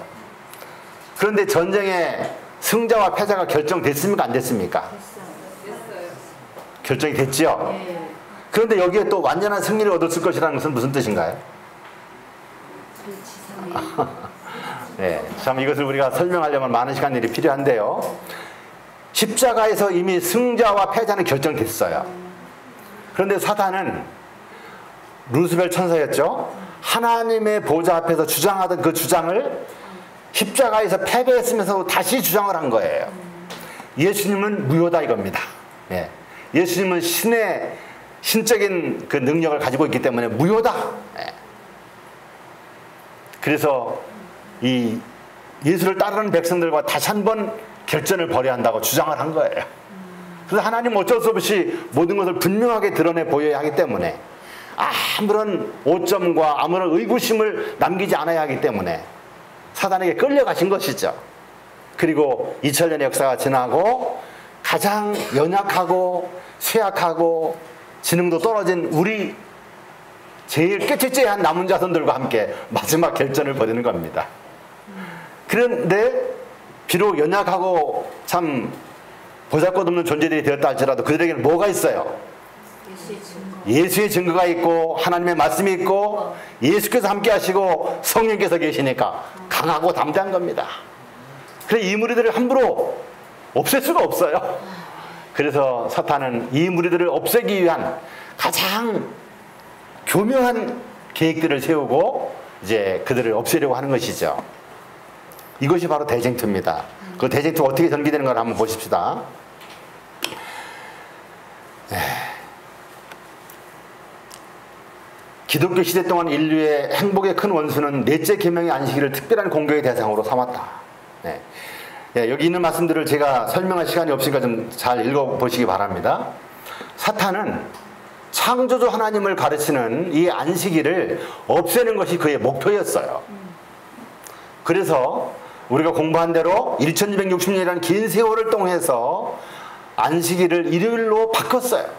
그런데 전쟁의 승자와 패자가 결정됐습니까? 안 됐습니까? 결정이 됐지요? 그런데 여기에 또 완전한 승리를 얻었을 것이라는 것은 무슨 뜻인가요? 네, 참 이것을 우리가 설명하려면 많은 시간들이 필요한데요. 십자가에서 이미 승자와 패자는 결정됐어요. 그런데 사탄은 루스벨 천사였죠. 하나님의 보좌 앞에서 주장하던 그 주장을 십자가에서 패배했으면서 다시 주장을 한 거예요. 예수님은 무효다 이겁니다. 예. 예수님은 신적인 그 능력을 가지고 있기 때문에 무효다. 예. 그래서 이 예수를 따르는 백성들과 다시 한번 결전을 벌여야 한다고 주장을 한 거예요. 그래서 하나님은 어쩔 수 없이 모든 것을 분명하게 드러내 보여야 하기 때문에 아무런 오점과 아무런 의구심을 남기지 않아야 하기 때문에 사단에게 끌려가신 것이죠. 그리고 2000년의 역사가 지나고 가장 연약하고 쇠약하고 지능도 떨어진 우리 제일 깨끗죄한 남은 자손들과 함께 마지막 결전을 벌이는 겁니다. 그런데 비록 연약하고 참 보잘것없는 존재들이 되었다 할지라도 그들에게는 뭐가 있어요? 예수의 증거가 있고 하나님의 말씀이 있고 예수께서 함께 하시고 성령께서 계시니까 강하고 담대한 겁니다. 그래서 이 무리들을 함부로 없앨 수가 없어요. 그래서 사탄은 이 무리들을 없애기 위한 가장 교묘한 계획들을 세우고 이제 그들을 없애려고 하는 것이죠. 이것이 바로 대쟁투입니다. 그 대쟁투가 어떻게 전개되는 걸 한번 보십시다. 기독교 시대 동안 인류의 행복의 큰 원수는 넷째 계명의 안식일을 특별한 공격의 대상으로 삼았다. 네. 여기 있는 말씀들을 제가 설명할 시간이 없으니까 좀 잘 읽어보시기 바랍니다. 사탄은 창조주 하나님을 가르치는 이 안식일을 없애는 것이 그의 목표였어요. 그래서 우리가 공부한 대로 1260년이라는 긴 세월을 통해서 안식일을 일요일로 바꿨어요.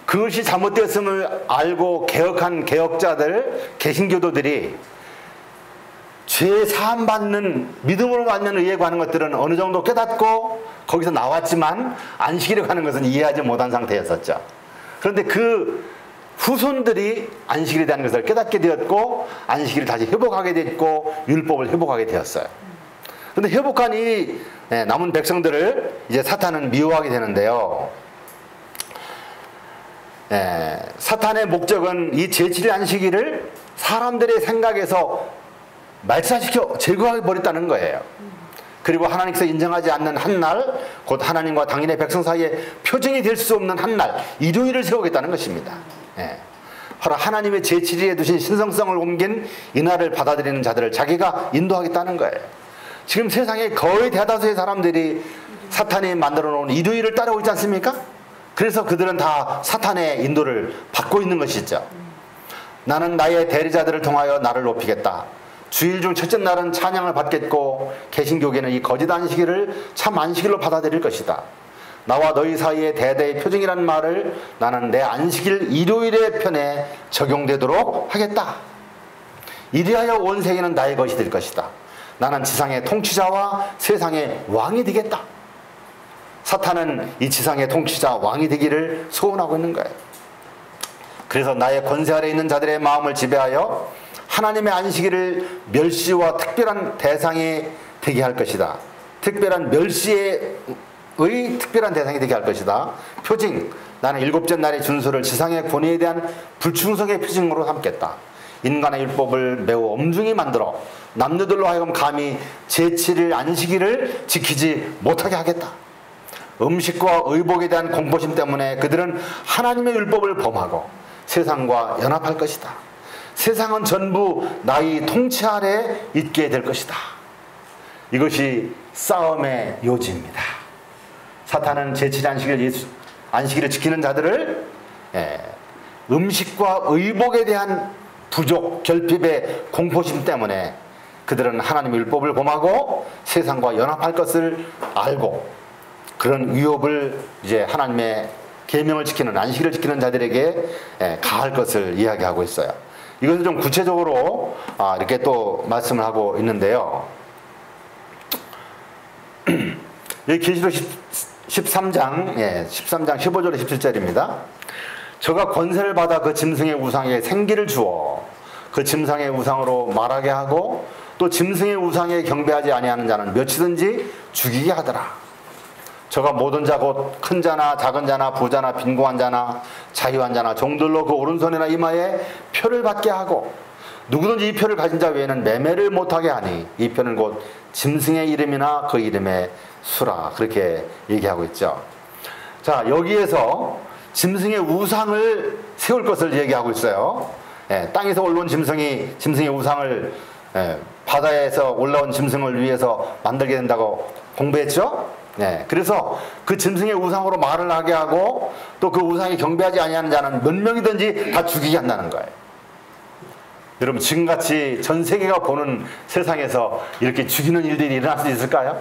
그것이 잘못되었음을 알고 개혁한 개혁자들, 개신교도들이 죄 사함 받는 믿음으로 받는 의에 관한 것들은 어느 정도 깨닫고 거기서 나왔지만 안식일에 관한 것은 이해하지 못한 상태였었죠. 그런데 그 후손들이 안식일에 대한 것을 깨닫게 되었고 안식일을 다시 회복하게 됐고 율법을 회복하게 되었어요. 그런데 회복한 이 남은 백성들을 이제 사탄은 미워하게 되는데요. 사탄의 목적은 이 제7일 안식일을 사람들의 생각에서 말살시켜 제거해 버렸다는 거예요. 그리고 하나님께서 인정하지 않는 한 날, 곧 하나님과 당인의 백성 사이에 표징이 될 수 없는 한 날, 일요일을 세우겠다는 것입니다. 바로 하나님의 제7일에 두신 신성성을 옮긴 이 날을 받아들이는 자들을 자기가 인도하겠다는 거예요. 지금 세상에 거의 대다수의 사람들이 사탄이 만들어 놓은 일요일을 따르고 있지 않습니까? 그래서 그들은 다 사탄의 인도를 받고 있는 것이죠. 나는 나의 대리자들을 통하여 나를 높이겠다. 주일 중 첫째 날은 찬양을 받겠고 개신교계는 이 거짓 안식일을 참 안식일로 받아들일 것이다. 나와 너희 사이에 대대의 표징이라는 말을 나는 내 안식일 일요일의 편에 적용되도록 하겠다. 이리하여 온 세계는 나의 것이 될 것이다. 나는 지상의 통치자와 세상의 왕이 되겠다. 사탄은 이 지상의 통치자 왕이 되기를 소원하고 있는 거예요. 그래서 나의 권세 아래 있는 자들의 마음을 지배하여 하나님의 안식일을 멸시와 특별한 대상이 되게 할 것이다. 특별한 멸시의 특별한 대상이 되게 할 것이다. 표징, 나는 일곱째 날의 준수를 지상의 권위에 대한 불충성의 표징으로 삼겠다. 인간의 율법을 매우 엄중히 만들어 남녀들로 하여금 감히 제7일 안식일을 지키지 못하게 하겠다. 음식과 의복에 대한 공포심 때문에 그들은 하나님의 율법을 범하고 세상과 연합할 것이다. 세상은 전부 나의 통치 아래 있게 될 것이다. 이것이 싸움의 요지입니다. 사탄은 제7일 안식일을 지키는 자들을 음식과 의복에 대한 부족, 결핍의 공포심 때문에 그들은 하나님의 율법을 범하고 세상과 연합할 것을 알고 그런 위협을 이제 하나님의 계명을 지키는, 안식일을 지키는 자들에게 가할 것을 이야기하고 있어요. 이것을 좀 구체적으로 이렇게 또 말씀을 하고 있는데요. 여기 계시록 13장 15절에 17절입니다. 저가 권세를 받아 그 짐승의 우상에 생기를 주어 그 짐승의 우상으로 말하게 하고 또 짐승의 우상에 경배하지 아니하는 자는 몇이든지 죽이게 하더라. 저가 모든 자 곧 큰 자나 작은 자나 부자나 빈곤한 자나 자유한 자나 종들로 그 오른손이나 이마에 표를 받게 하고 누구든지 이 표를 가진 자 외에는 매매를 못하게 하니 이 표는 곧 짐승의 이름이나 그 이름의 수라. 그렇게 얘기하고 있죠. 자, 여기에서 짐승의 우상을 세울 것을 얘기하고 있어요. 땅에서 올라온 짐승의 우상을 바다에서 올라온 짐승을 위해서 만들게 된다고 공부했죠. 그래서 그 짐승의 우상으로 말을 하게 하고 또 그 우상에 경배하지 아니하는 자는 몇 명이든지 다 죽이게 한다는 거예요. 여러분, 지금같이 전 세계가 보는 세상에서 이렇게 죽이는 일들이 일어날 수 있을까요?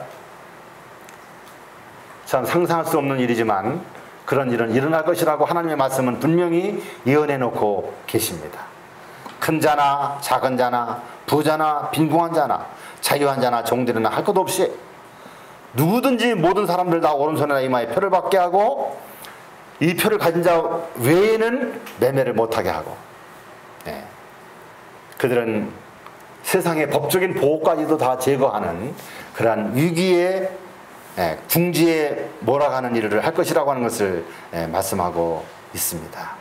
참 상상할 수 없는 일이지만 그런 일은 일어날 것이라고 하나님의 말씀은 분명히 예언해 놓고 계십니다. 큰 자나 작은 자나 부자나 빈궁한 자나 자유한 자나 종들이나 할 것 없이 누구든지 모든 사람들 다 오른손이나 이마에 표를 받게 하고 이 표를 가진 자 외에는 매매를 못하게 하고 그들은 세상의 법적인 보호까지도 다 제거하는 그러한 위기의 궁지에 몰아가는 일을 할 것이라고 하는 것을 말씀하고 있습니다.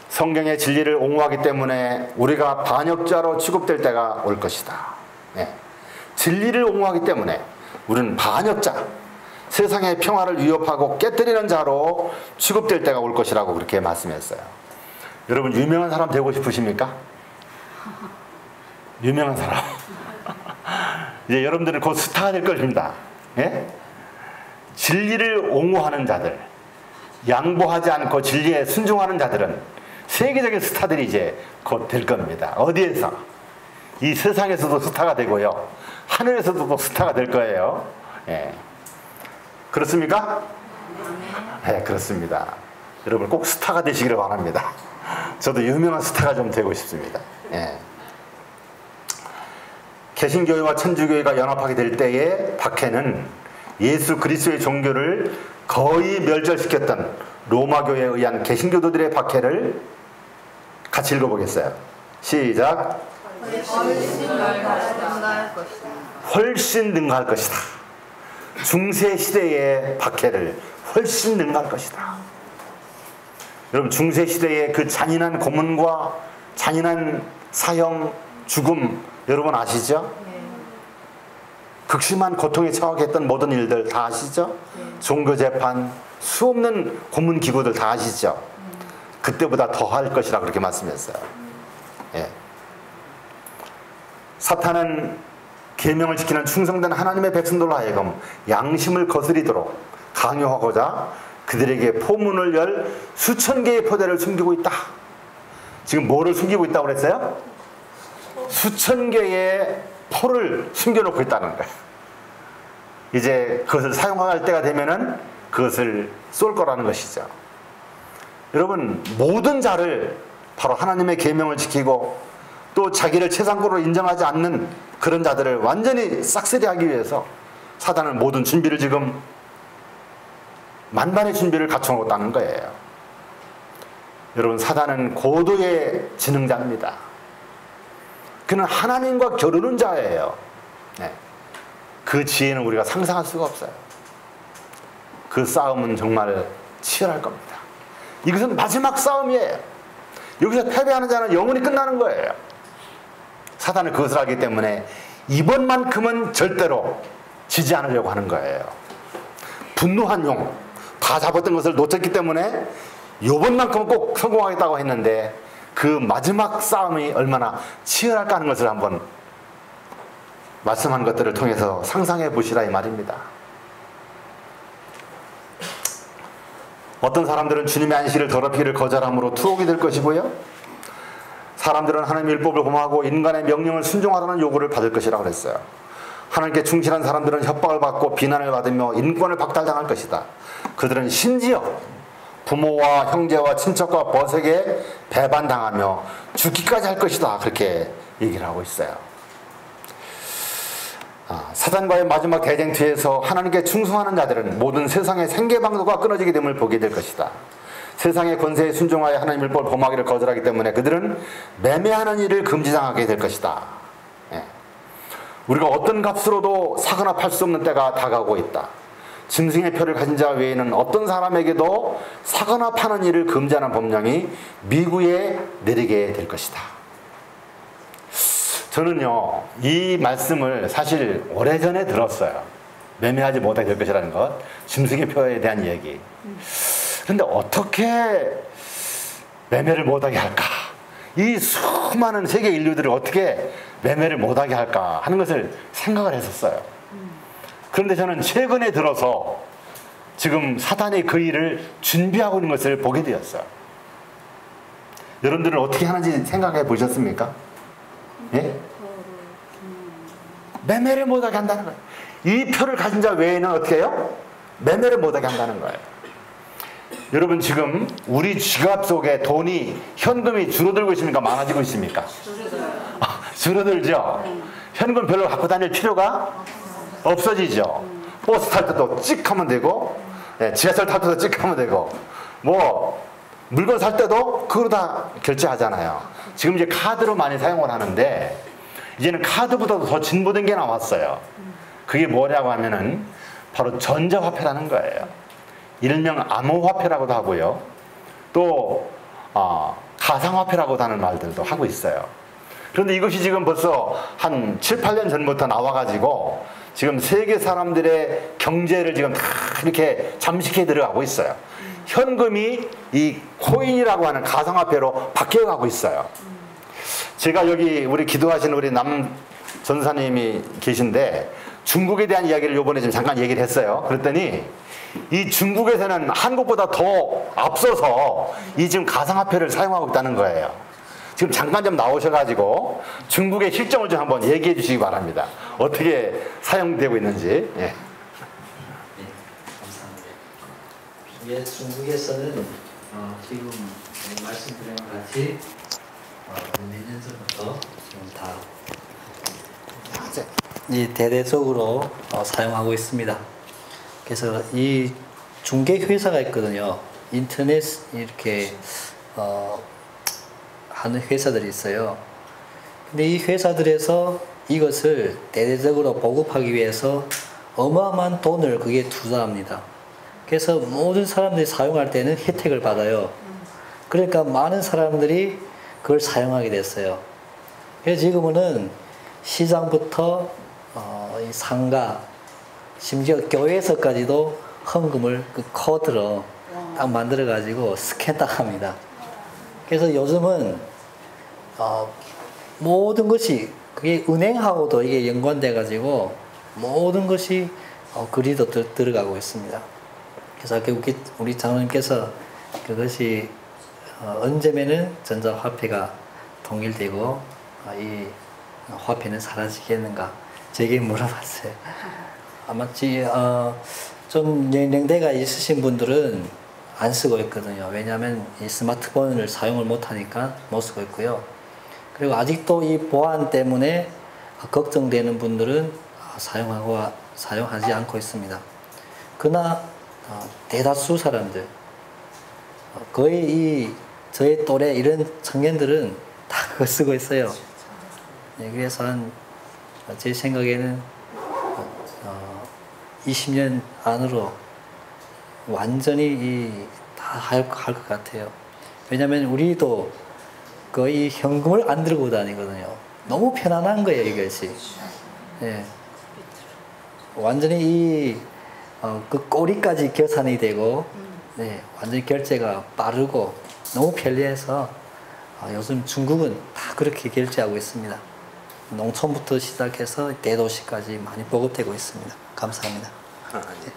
성경의 진리를 옹호하기 때문에 우리가 반역자로 취급될 때가 올 것이다. 진리를 옹호하기 때문에 우리는 반역자, 세상의 평화를 위협하고 깨뜨리는 자로 취급될 때가 올 것이라고 그렇게 말씀했어요. 여러분, 유명한 사람 되고 싶으십니까? 유명한 사람. 이제 여러분들은 곧 스타가 될 것입니다. 진리를 옹호하는 자들, 양보하지 않고 진리에 순종하는 자들은 세계적인 스타들이 이제 곧 될 겁니다. 어디에서? 이 세상에서도 스타가 되고요. 하늘에서도 또 스타가 될 거예요. 그렇습니까? 네, 그렇습니다. 여러분 꼭 스타가 되시기를 바랍니다. 저도 유명한 스타가 좀 되고 싶습니다. 개신교회와 천주교회가 연합하게 될 때에 박해는 예수 그리스도의 종교를 거의 멸절시켰던 로마교회에 의한 개신교도들의 박해를 같이 읽어보겠어요. 시작. 훨씬 능가할 것이다. 중세 시대의 박해를 훨씬 능가할 것이다. 여러분, 중세 시대의 그 잔인한 고문과 잔인한 사형, 죽음 여러분 아시죠? 극심한 고통에 처하게 했던 모든 일들 다 아시죠? 종교재판, 수없는 고문기구들 다 아시죠? 그때보다 더 할 것이라 그렇게 말씀했어요. 사탄은 계명을 지키는 충성된 하나님의 백성들로 하여금 양심을 거스리도록 강요하고자 그들에게 포문을 열 수천 개의 포대를 숨기고 있다. 지금 뭐를 숨기고 있다고 그랬어요? 수천 개의 포를 숨겨놓고 있다는 거예요. 이제 그것을 사용할 때가 되면은 그것을 쏠 거라는 것이죠. 여러분, 모든 자를 바로 하나님의 계명을 지키고 또 자기를 최상급으로 인정하지 않는 그런 자들을 완전히 싹쓸이하기 위해서 사단은 모든 준비를 지금 만반의 준비를 갖춰놓고 있다는 거예요. 여러분, 사단은 고도의 지능자입니다. 그는 하나님과 겨루는 자예요. 그 지혜는 우리가 상상할 수가 없어요. 그 싸움은 정말 치열할 겁니다. 이것은 마지막 싸움이에요. 여기서 패배하는 자는 영원히 끝나는 거예요. 사단은 그것을 하기 때문에 이번만큼은 절대로 지지 않으려고 하는 거예요. 분노한 용, 다 잡았던 것을 놓쳤기 때문에 이번만큼은 꼭 성공하겠다고 했는데 그 마지막 싸움이 얼마나 치열할까 하는 것을 한번 말씀한 것들을 통해서 상상해 보시라 이 말입니다. 어떤 사람들은 주님의 안식일을 더럽히기를 거절함으로 투옥이 될 것이고요. 사람들은 하나님의 율법을 고마하고 인간의 명령을 순종하라는 요구를 받을 것이라고 그랬어요. 하나님께 충실한 사람들은 협박을 받고 비난을 받으며 인권을 박탈당할 것이다. 그들은 심지어 부모와 형제와 친척과 벗에게 배반당하며 죽기까지 할 것이다. 그렇게 얘기를 하고 있어요. 사단과의 마지막 대쟁투에서 하나님께 충성하는 자들은 모든 세상의 생계방도가 끊어지게 됨을 보게 될 것이다. 세상의 권세에 순종하여 하나님의 법 범하기를 거절하기 때문에 그들은 매매하는 일을 금지당하게 될 것이다. 우리가 어떤 값으로도 사거나 팔 수 없는 때가 다가오고 있다. 짐승의 표를 가진 자 외에는 어떤 사람에게도 사거나 파는 일을 금지하는 법령이 미국에 내리게 될 것이다. 저는요, 이 말씀을 사실 오래전에 들었어요. 매매하지 못하게 될 것이라는 것, 짐승의 표에 대한 얘기. 그런데 어떻게 매매를 못하게 할까? 이 수많은 세계 인류들을 어떻게 매매를 못하게 할까 하는 것을 생각을 했었어요. 그런데 저는 최근에 들어서 지금 사단이 그 일을 준비하고 있는 것을 보게 되었어요. 여러분들은 어떻게 하는지 생각해 보셨습니까? 예? 매매를 못하게 한다는 거예요. 이 표를 가진 자 외에는 어떻게 해요? 매매를 못하게 한다는 거예요. 여러분 지금 우리 지갑 속에 돈이 현금이 줄어들고 있습니까? 많아지고 있습니까? 줄어들죠. 현금 별로 갖고 다닐 필요가 없어지죠. 버스 탈 때도 찍 하면 되고, 지하철 탈 때도 찍 하면 되고, 뭐 물건 살 때도 그거 다 결제하잖아요. 지금 이제 카드로 많이 사용을 하는데 이제는 카드보다도 더 진보된 게 나왔어요. 그게 뭐냐고 하면은 바로 전자화폐라는 거예요. 일명 암호화폐라고도 하고요. 또 가상화폐라고도 하는 말들도 하고 있어요. 그런데 이것이 지금 벌써 한 7, 8년 전부터 나와가지고 지금 세계 사람들의 경제를 지금 다 이렇게 잠식해 들어가고 있어요. 현금이 이 코인이라고 하는 가상화폐로 바뀌어가고 있어요. 제가 여기 우리 기도하시는 우리 남 전사님이 계신데 중국에 대한 이야기를 요번에 좀 잠깐 얘기를 했어요. 그랬더니 이 중국에서는 한국보다 더 앞서서 이 지금 가상화폐를 사용하고 있다는 거예요. 지금 잠깐 좀 나오셔가지고 중국의 실정을 좀 한번 얘기해 주시기 바랍니다. 어떻게 사용되고 있는지. 예. 네, 감사합니다. 예, 중국에서는 지금 말씀드린 것 같이 몇 년 전부터 지금 다 대대적으로 사용하고 있습니다. 그래서 이 중개 회사가 있거든요. 인터넷 이렇게 하는 회사들이 있어요. 근데 이 회사들에서 이것을 대대적으로 보급하기 위해서 어마어마한 돈을 그게 투자합니다. 그래서 모든 사람들이 사용할 때는 혜택을 받아요. 그러니까 많은 사람들이 그걸 사용하게 됐어요. 그래서 지금은 시장부터 이 상가, 심지어 교회에서까지도 헌금을 그 코드로 딱 만들어 가지고 스캔 딱 합니다. 그래서 요즘은 모든 것이 그게 은행하고도 이게 연관돼 가지고 모든 것이 그리도 들어가고 있습니다. 그래서 우리 장로님께서 그것이 언제면은 전자화폐가 통일되고 이 화폐는 사라지겠는가 제게 물어봤어요. 아마 좀 연령대가 있으신 분들은 안 쓰고 있거든요. 왜냐하면 이 스마트폰을 사용을 못하니까 못 쓰고 있고요. 그리고 아직도 이 보안 때문에 걱정되는 분들은 사용하지 않고 있습니다. 그러나 대다수 사람들 거의 저의 또래 이런 청년들은 다 그거 쓰고 있어요. 네, 그래서 제 생각에는 20년 안으로 완전히 다 할 것 같아요. 왜냐하면 우리도 거의 현금을 안 들고 다니거든요. 너무 편안한 거예요, 이것이. 네. 완전히 그 꼬리까지 계산이 되고, 네, 완전히 결제가 빠르고 너무 편리해서 요즘 중국은 다 그렇게 결제하고 있습니다. 농촌부터 시작해서 대도시까지 많이 보급되고 있습니다. 감사합니다. 네.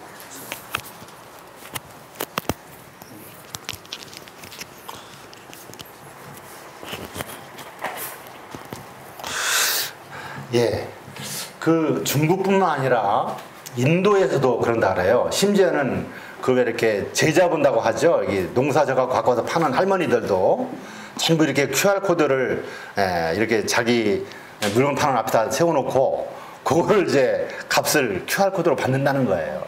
예. 그 중국뿐만 아니라 인도에서도 그런다 그래요. 심지어는 그 이렇게 제자 본다고 하죠. 이 농사져가 갖고 와서 파는 할머니들도 전부 이렇게 QR 코드를 이렇게 자기 물건 파는 앞에다 세워놓고 그걸 이제 값을 QR 코드로 받는다는 거예요.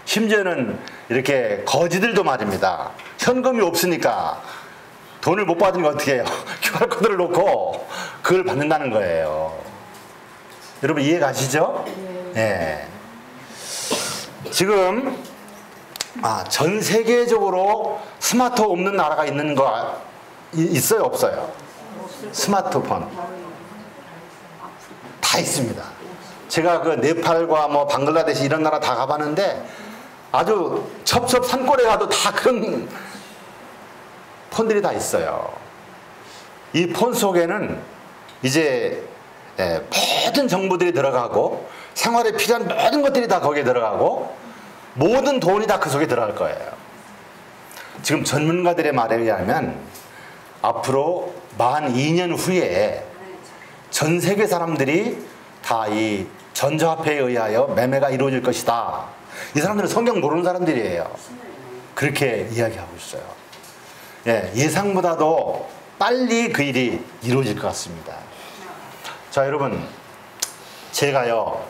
심지어는 이렇게 거지들도 말입니다. 현금이 없으니까 돈을 못 받으니까 어떻게 해요? QR 코드를 놓고 그걸 받는다는 거예요. 여러분 이해 가시죠? 네. 지금 전 세계적으로 스마트폰 없는 나라가 있는 거 있어요, 없어요? 스마트폰 다 있습니다. 제가 그 네팔과 뭐 방글라데시 이런 나라 다 가봤는데 아주 첩첩 산골에 가도 다 그런 폰들이 다 있어요. 이 폰 속에는 이제 모든 정보들이 들어가고 생활에 필요한 모든 것들이 다 거기에 들어가고 모든 돈이 다 그 속에 들어갈 거예요. 지금 전문가들의 말에 의하면 앞으로 만 2년 후에 전 세계 사람들이 다 이 전자화폐에 의하여 매매가 이루어질 것이다. 이 사람들은 성경 모르는 사람들이에요. 그렇게 이야기하고 있어요. 예상보다도 빨리 그 일이 이루어질 것 같습니다. 자, 여러분, 제가요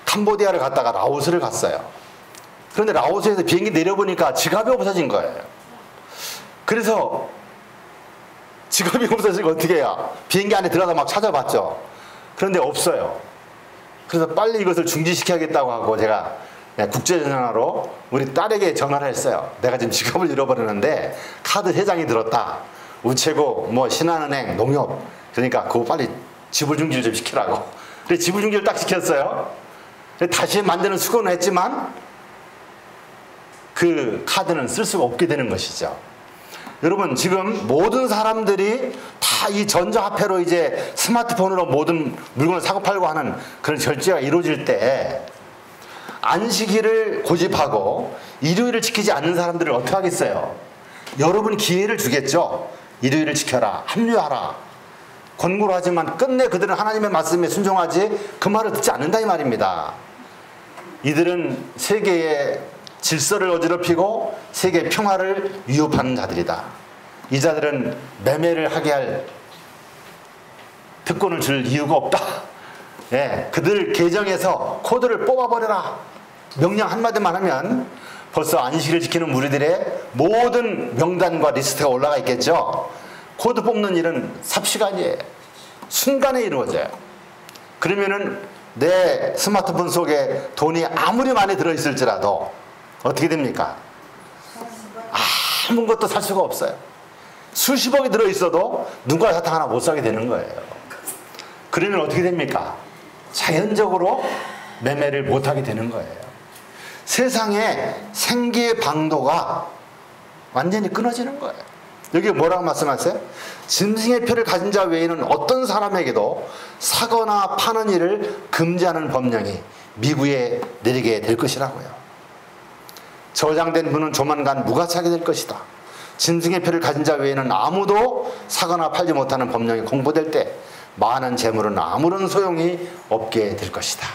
캄보디아를 갔다가 라오스를 갔어요. 그런데 라오스에서 비행기 내려보니까 지갑이 없어진 거예요. 그래서 지갑이 없어지면 어떻게 해요? 비행기 안에 들어가서 막 찾아봤죠. 그런데 없어요. 그래서 빨리 이것을 중지시켜야겠다고 하고 제가 국제전화로 우리 딸에게 전화를 했어요. 내가 지금 지갑을 잃어버렸는데 카드 3장이 들었다. 우체국, 뭐 신한은행, 농협. 그러니까 그거 빨리 지불 중지를 좀 시키라고. 그래서 지불 중지를 딱 시켰어요. 다시 만드는 수고는 했지만 그 카드는 쓸 수가 없게 되는 것이죠. 여러분 지금 모든 사람들이 다 이 전자화폐로 이제 스마트폰으로 모든 물건을 사고 팔고 하는 그런 결제가 이루어질 때 안식일을 고집하고 일요일을 지키지 않는 사람들을 어떻게 하겠어요? 여러분 기회를 주겠죠. 일요일을 지켜라, 합류하라 권고를 하지만 끝내 그들은 하나님의 말씀에 순종하지 그 말을 듣지 않는다 이 말입니다. 이들은 세계의 질서를 어지럽히고 세계의 평화를 위협하는 자들이다. 이 자들은 매매를 하게 할 특권을 줄 이유가 없다. 그들 계정에서 코드를 뽑아버려라. 명령 한마디만 하면 벌써 안식일을 지키는 무리들의 모든 명단과 리스트가 올라가 있겠죠. 코드 뽑는 일은 삽시간이에요. 순간에 이루어져요. 그러면은 내 스마트폰 속에 돈이 아무리 많이 들어있을지라도 어떻게 됩니까? 아무것도 살 수가 없어요. 수십억이 들어있어도 누가 사탕 하나 못 사게 되는 거예요. 그러면 어떻게 됩니까? 자연적으로 매매를 못하게 되는 거예요. 세상의 생기의 방도가 완전히 끊어지는 거예요. 여기 뭐라고 말씀하세요? 짐승의 표를 가진 자 외에는 어떤 사람에게도 사거나 파는 일을 금지하는 법령이 미국에 내리게 될 것이라고요. 저장된 분은 조만간 무가차게 될 것이다. 짐승의 표를 가진 자 외에는 아무도 사거나 팔지 못하는 법령이 공포될 때 많은 재물은 아무런 소용이 없게 될 것이다.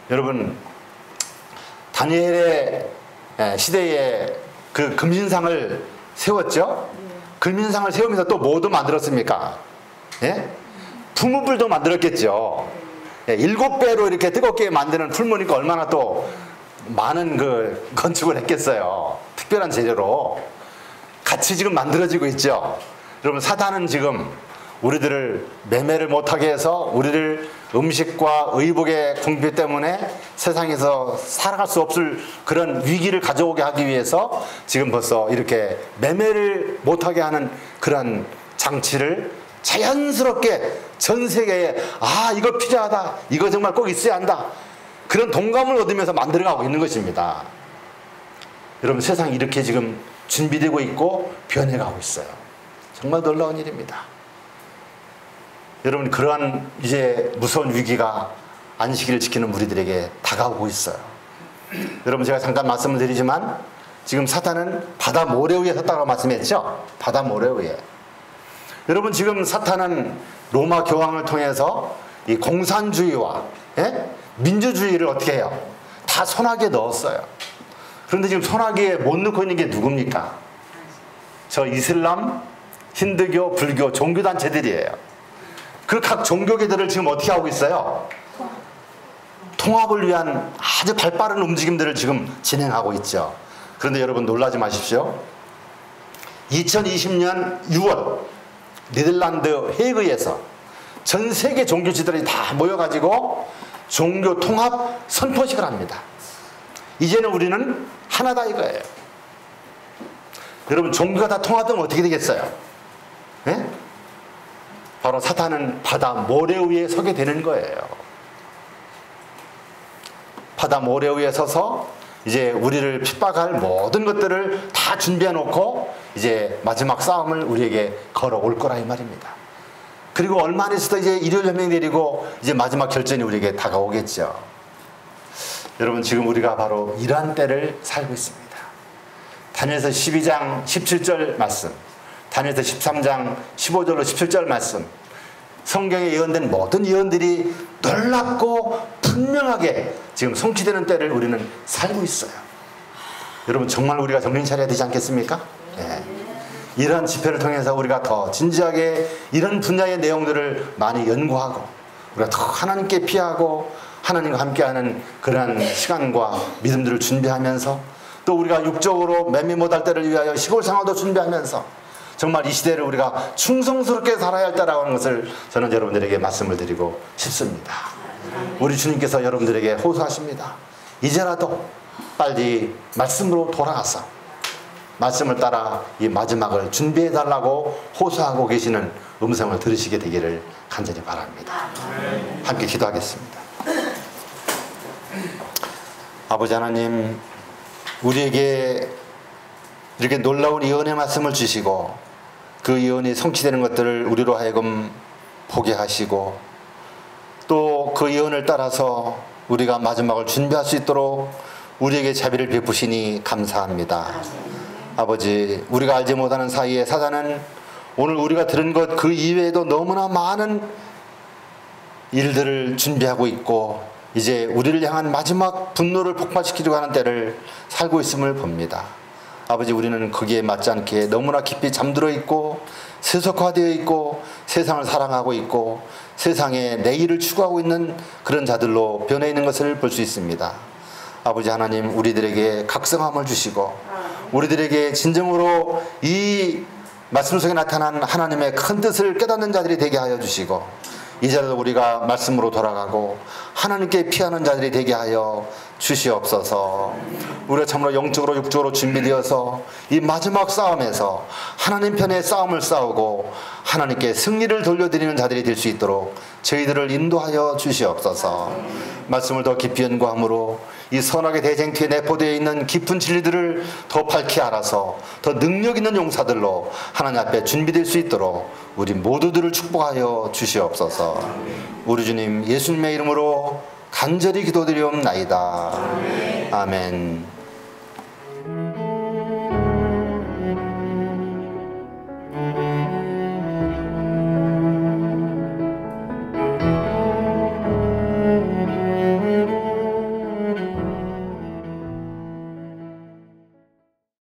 여러분 다니엘의 시대에 그 금신상을 세웠죠? 금신상을 세우면서 또 뭐도 만들었습니까? 풀무불도 만들었겠죠. 7배로 이렇게 뜨겁게 만드는 풀무니까 얼마나 또 많은 그 건축을 했겠어요. 특별한 재료로 같이 지금 만들어지고 있죠. 여러분 사탄은 지금 우리들을 매매를 못하게 해서 우리를 음식과 의복의 궁핍 때문에 세상에서 살아갈 수 없을 그런 위기를 가져오게 하기 위해서 지금 벌써 이렇게 매매를 못하게 하는 그런 장치를 자연스럽게 전 세계에 이거 필요하다, 이거 정말 꼭 있어야 한다, 그런 동감을 얻으면서 만들어가고 있는 것입니다. 여러분 세상이 이렇게 지금 준비되고 있고 변해가고 있어요. 정말 놀라운 일입니다. 여러분 그러한 이제 무서운 위기가 안식일을 지키는 우리들에게 다가오고 있어요. 여러분 제가 잠깐 말씀을 드리지만 지금 사탄은 바다 모래 위에 섰다고 말씀했죠. 바다 모래 위에. 여러분 지금 사탄은 로마 교황을 통해서 이 공산주의와 민주주의를 어떻게 해요? 다 손아귀에 넣었어요. 그런데 지금 손아귀에 못 넣고 있는 게 누굽니까? 저 이슬람, 힌두교, 불교 종교단체들이에요. 그 각 종교계들을 지금 어떻게 하고 있어요? 통합을 위한 아주 발빠른 움직임들을 지금 진행하고 있죠. 그런데 여러분 놀라지 마십시오. 2020년 6월 네덜란드 헤이그에서 전 세계 종교지들이 다 모여가지고 종교 통합 선포식을 합니다. 이제는 우리는 하나다 이거예요. 여러분 종교가 다 통합되면 어떻게 되겠어요? 바로 사탄은 바다 모래 위에 서게 되는 거예요. 바다 모래 위에 서서 이제 우리를 핍박할 모든 것들을 다 준비해 놓고 이제 마지막 싸움을 우리에게 걸어올 거라 이 말입니다. 그리고 얼마 안 있어도 이제 일요일 혁명 내리고 이제 마지막 결전이 우리에게 다가오겠죠. 여러분 지금 우리가 바로 이러한 때를 살고 있습니다. 다니엘서 12장 17절 말씀, 다니엘서 13장 15절로 17절 말씀, 성경에 예언된 모든 예언들이 놀랍고 분명하게 지금 성취되는 때를 우리는 살고 있어요. 여러분 정말 우리가 정신 차려야 되지 않겠습니까? 네. 이러한 집회를 통해서 우리가 더 진지하게 이런 분야의 내용들을 많이 연구하고 우리가 더 하나님께 피하고 하나님과 함께하는 그러한 시간과 믿음들을 준비하면서 또 우리가 육적으로 매미 못할 때를 위하여 시골 생활도 준비하면서 정말 이 시대를 우리가 충성스럽게 살아야 할 때라고 하는 것을 저는 여러분들에게 말씀을 드리고 싶습니다. 우리 주님께서 여러분들에게 호소하십니다. 이제라도 빨리 말씀으로 돌아가서 말씀을 따라 이 마지막을 준비해달라고 호소하고 계시는 음성을 들으시게 되기를 간절히 바랍니다. 함께 기도하겠습니다. 아버지 하나님, 우리에게 이렇게 놀라운 예언의 말씀을 주시고 그 예언이 성취되는 것들을 우리로 하여금 보게 하시고 또 그 예언을 따라서 우리가 마지막을 준비할 수 있도록 우리에게 자비를 베푸시니 감사합니다. 아버지, 우리가 알지 못하는 사이에 사단은 오늘 우리가 들은 것 그 이외에도 너무나 많은 일들을 준비하고 있고 이제 우리를 향한 마지막 분노를 폭발시키려고 하는 때를 살고 있음을 봅니다. 아버지, 우리는 거기에 맞지 않게 너무나 깊이 잠들어 있고 세속화되어 있고 세상을 사랑하고 있고 세상에 내일을 추구하고 있는 그런 자들로 변해 있는 것을 볼 수 있습니다. 아버지 하나님, 우리들에게 각성함을 주시고 우리들에게 진정으로 이 말씀 속에 나타난 하나님의 큰 뜻을 깨닫는 자들이 되게 하여 주시고 이제라도 우리가 말씀으로 돌아가고 하나님께 피하는 자들이 되게 하여 주시옵소서. 우리가 참으로 영적으로 육적으로 준비되어서 이 마지막 싸움에서 하나님 편의 싸움을 싸우고 하나님께 승리를 돌려드리는 자들이 될 수 있도록 저희들을 인도하여 주시옵소서. 말씀을 더 깊이 연구함으로 이 선악의 대쟁투에 내포되어 있는 깊은 진리들을 더 밝히 알아서 더 능력 있는 용사들로 하나님 앞에 준비될 수 있도록 우리 모두들을 축복하여 주시옵소서. 우리 주님 예수님의 이름으로 간절히 기도드리옵나이다. 아멘.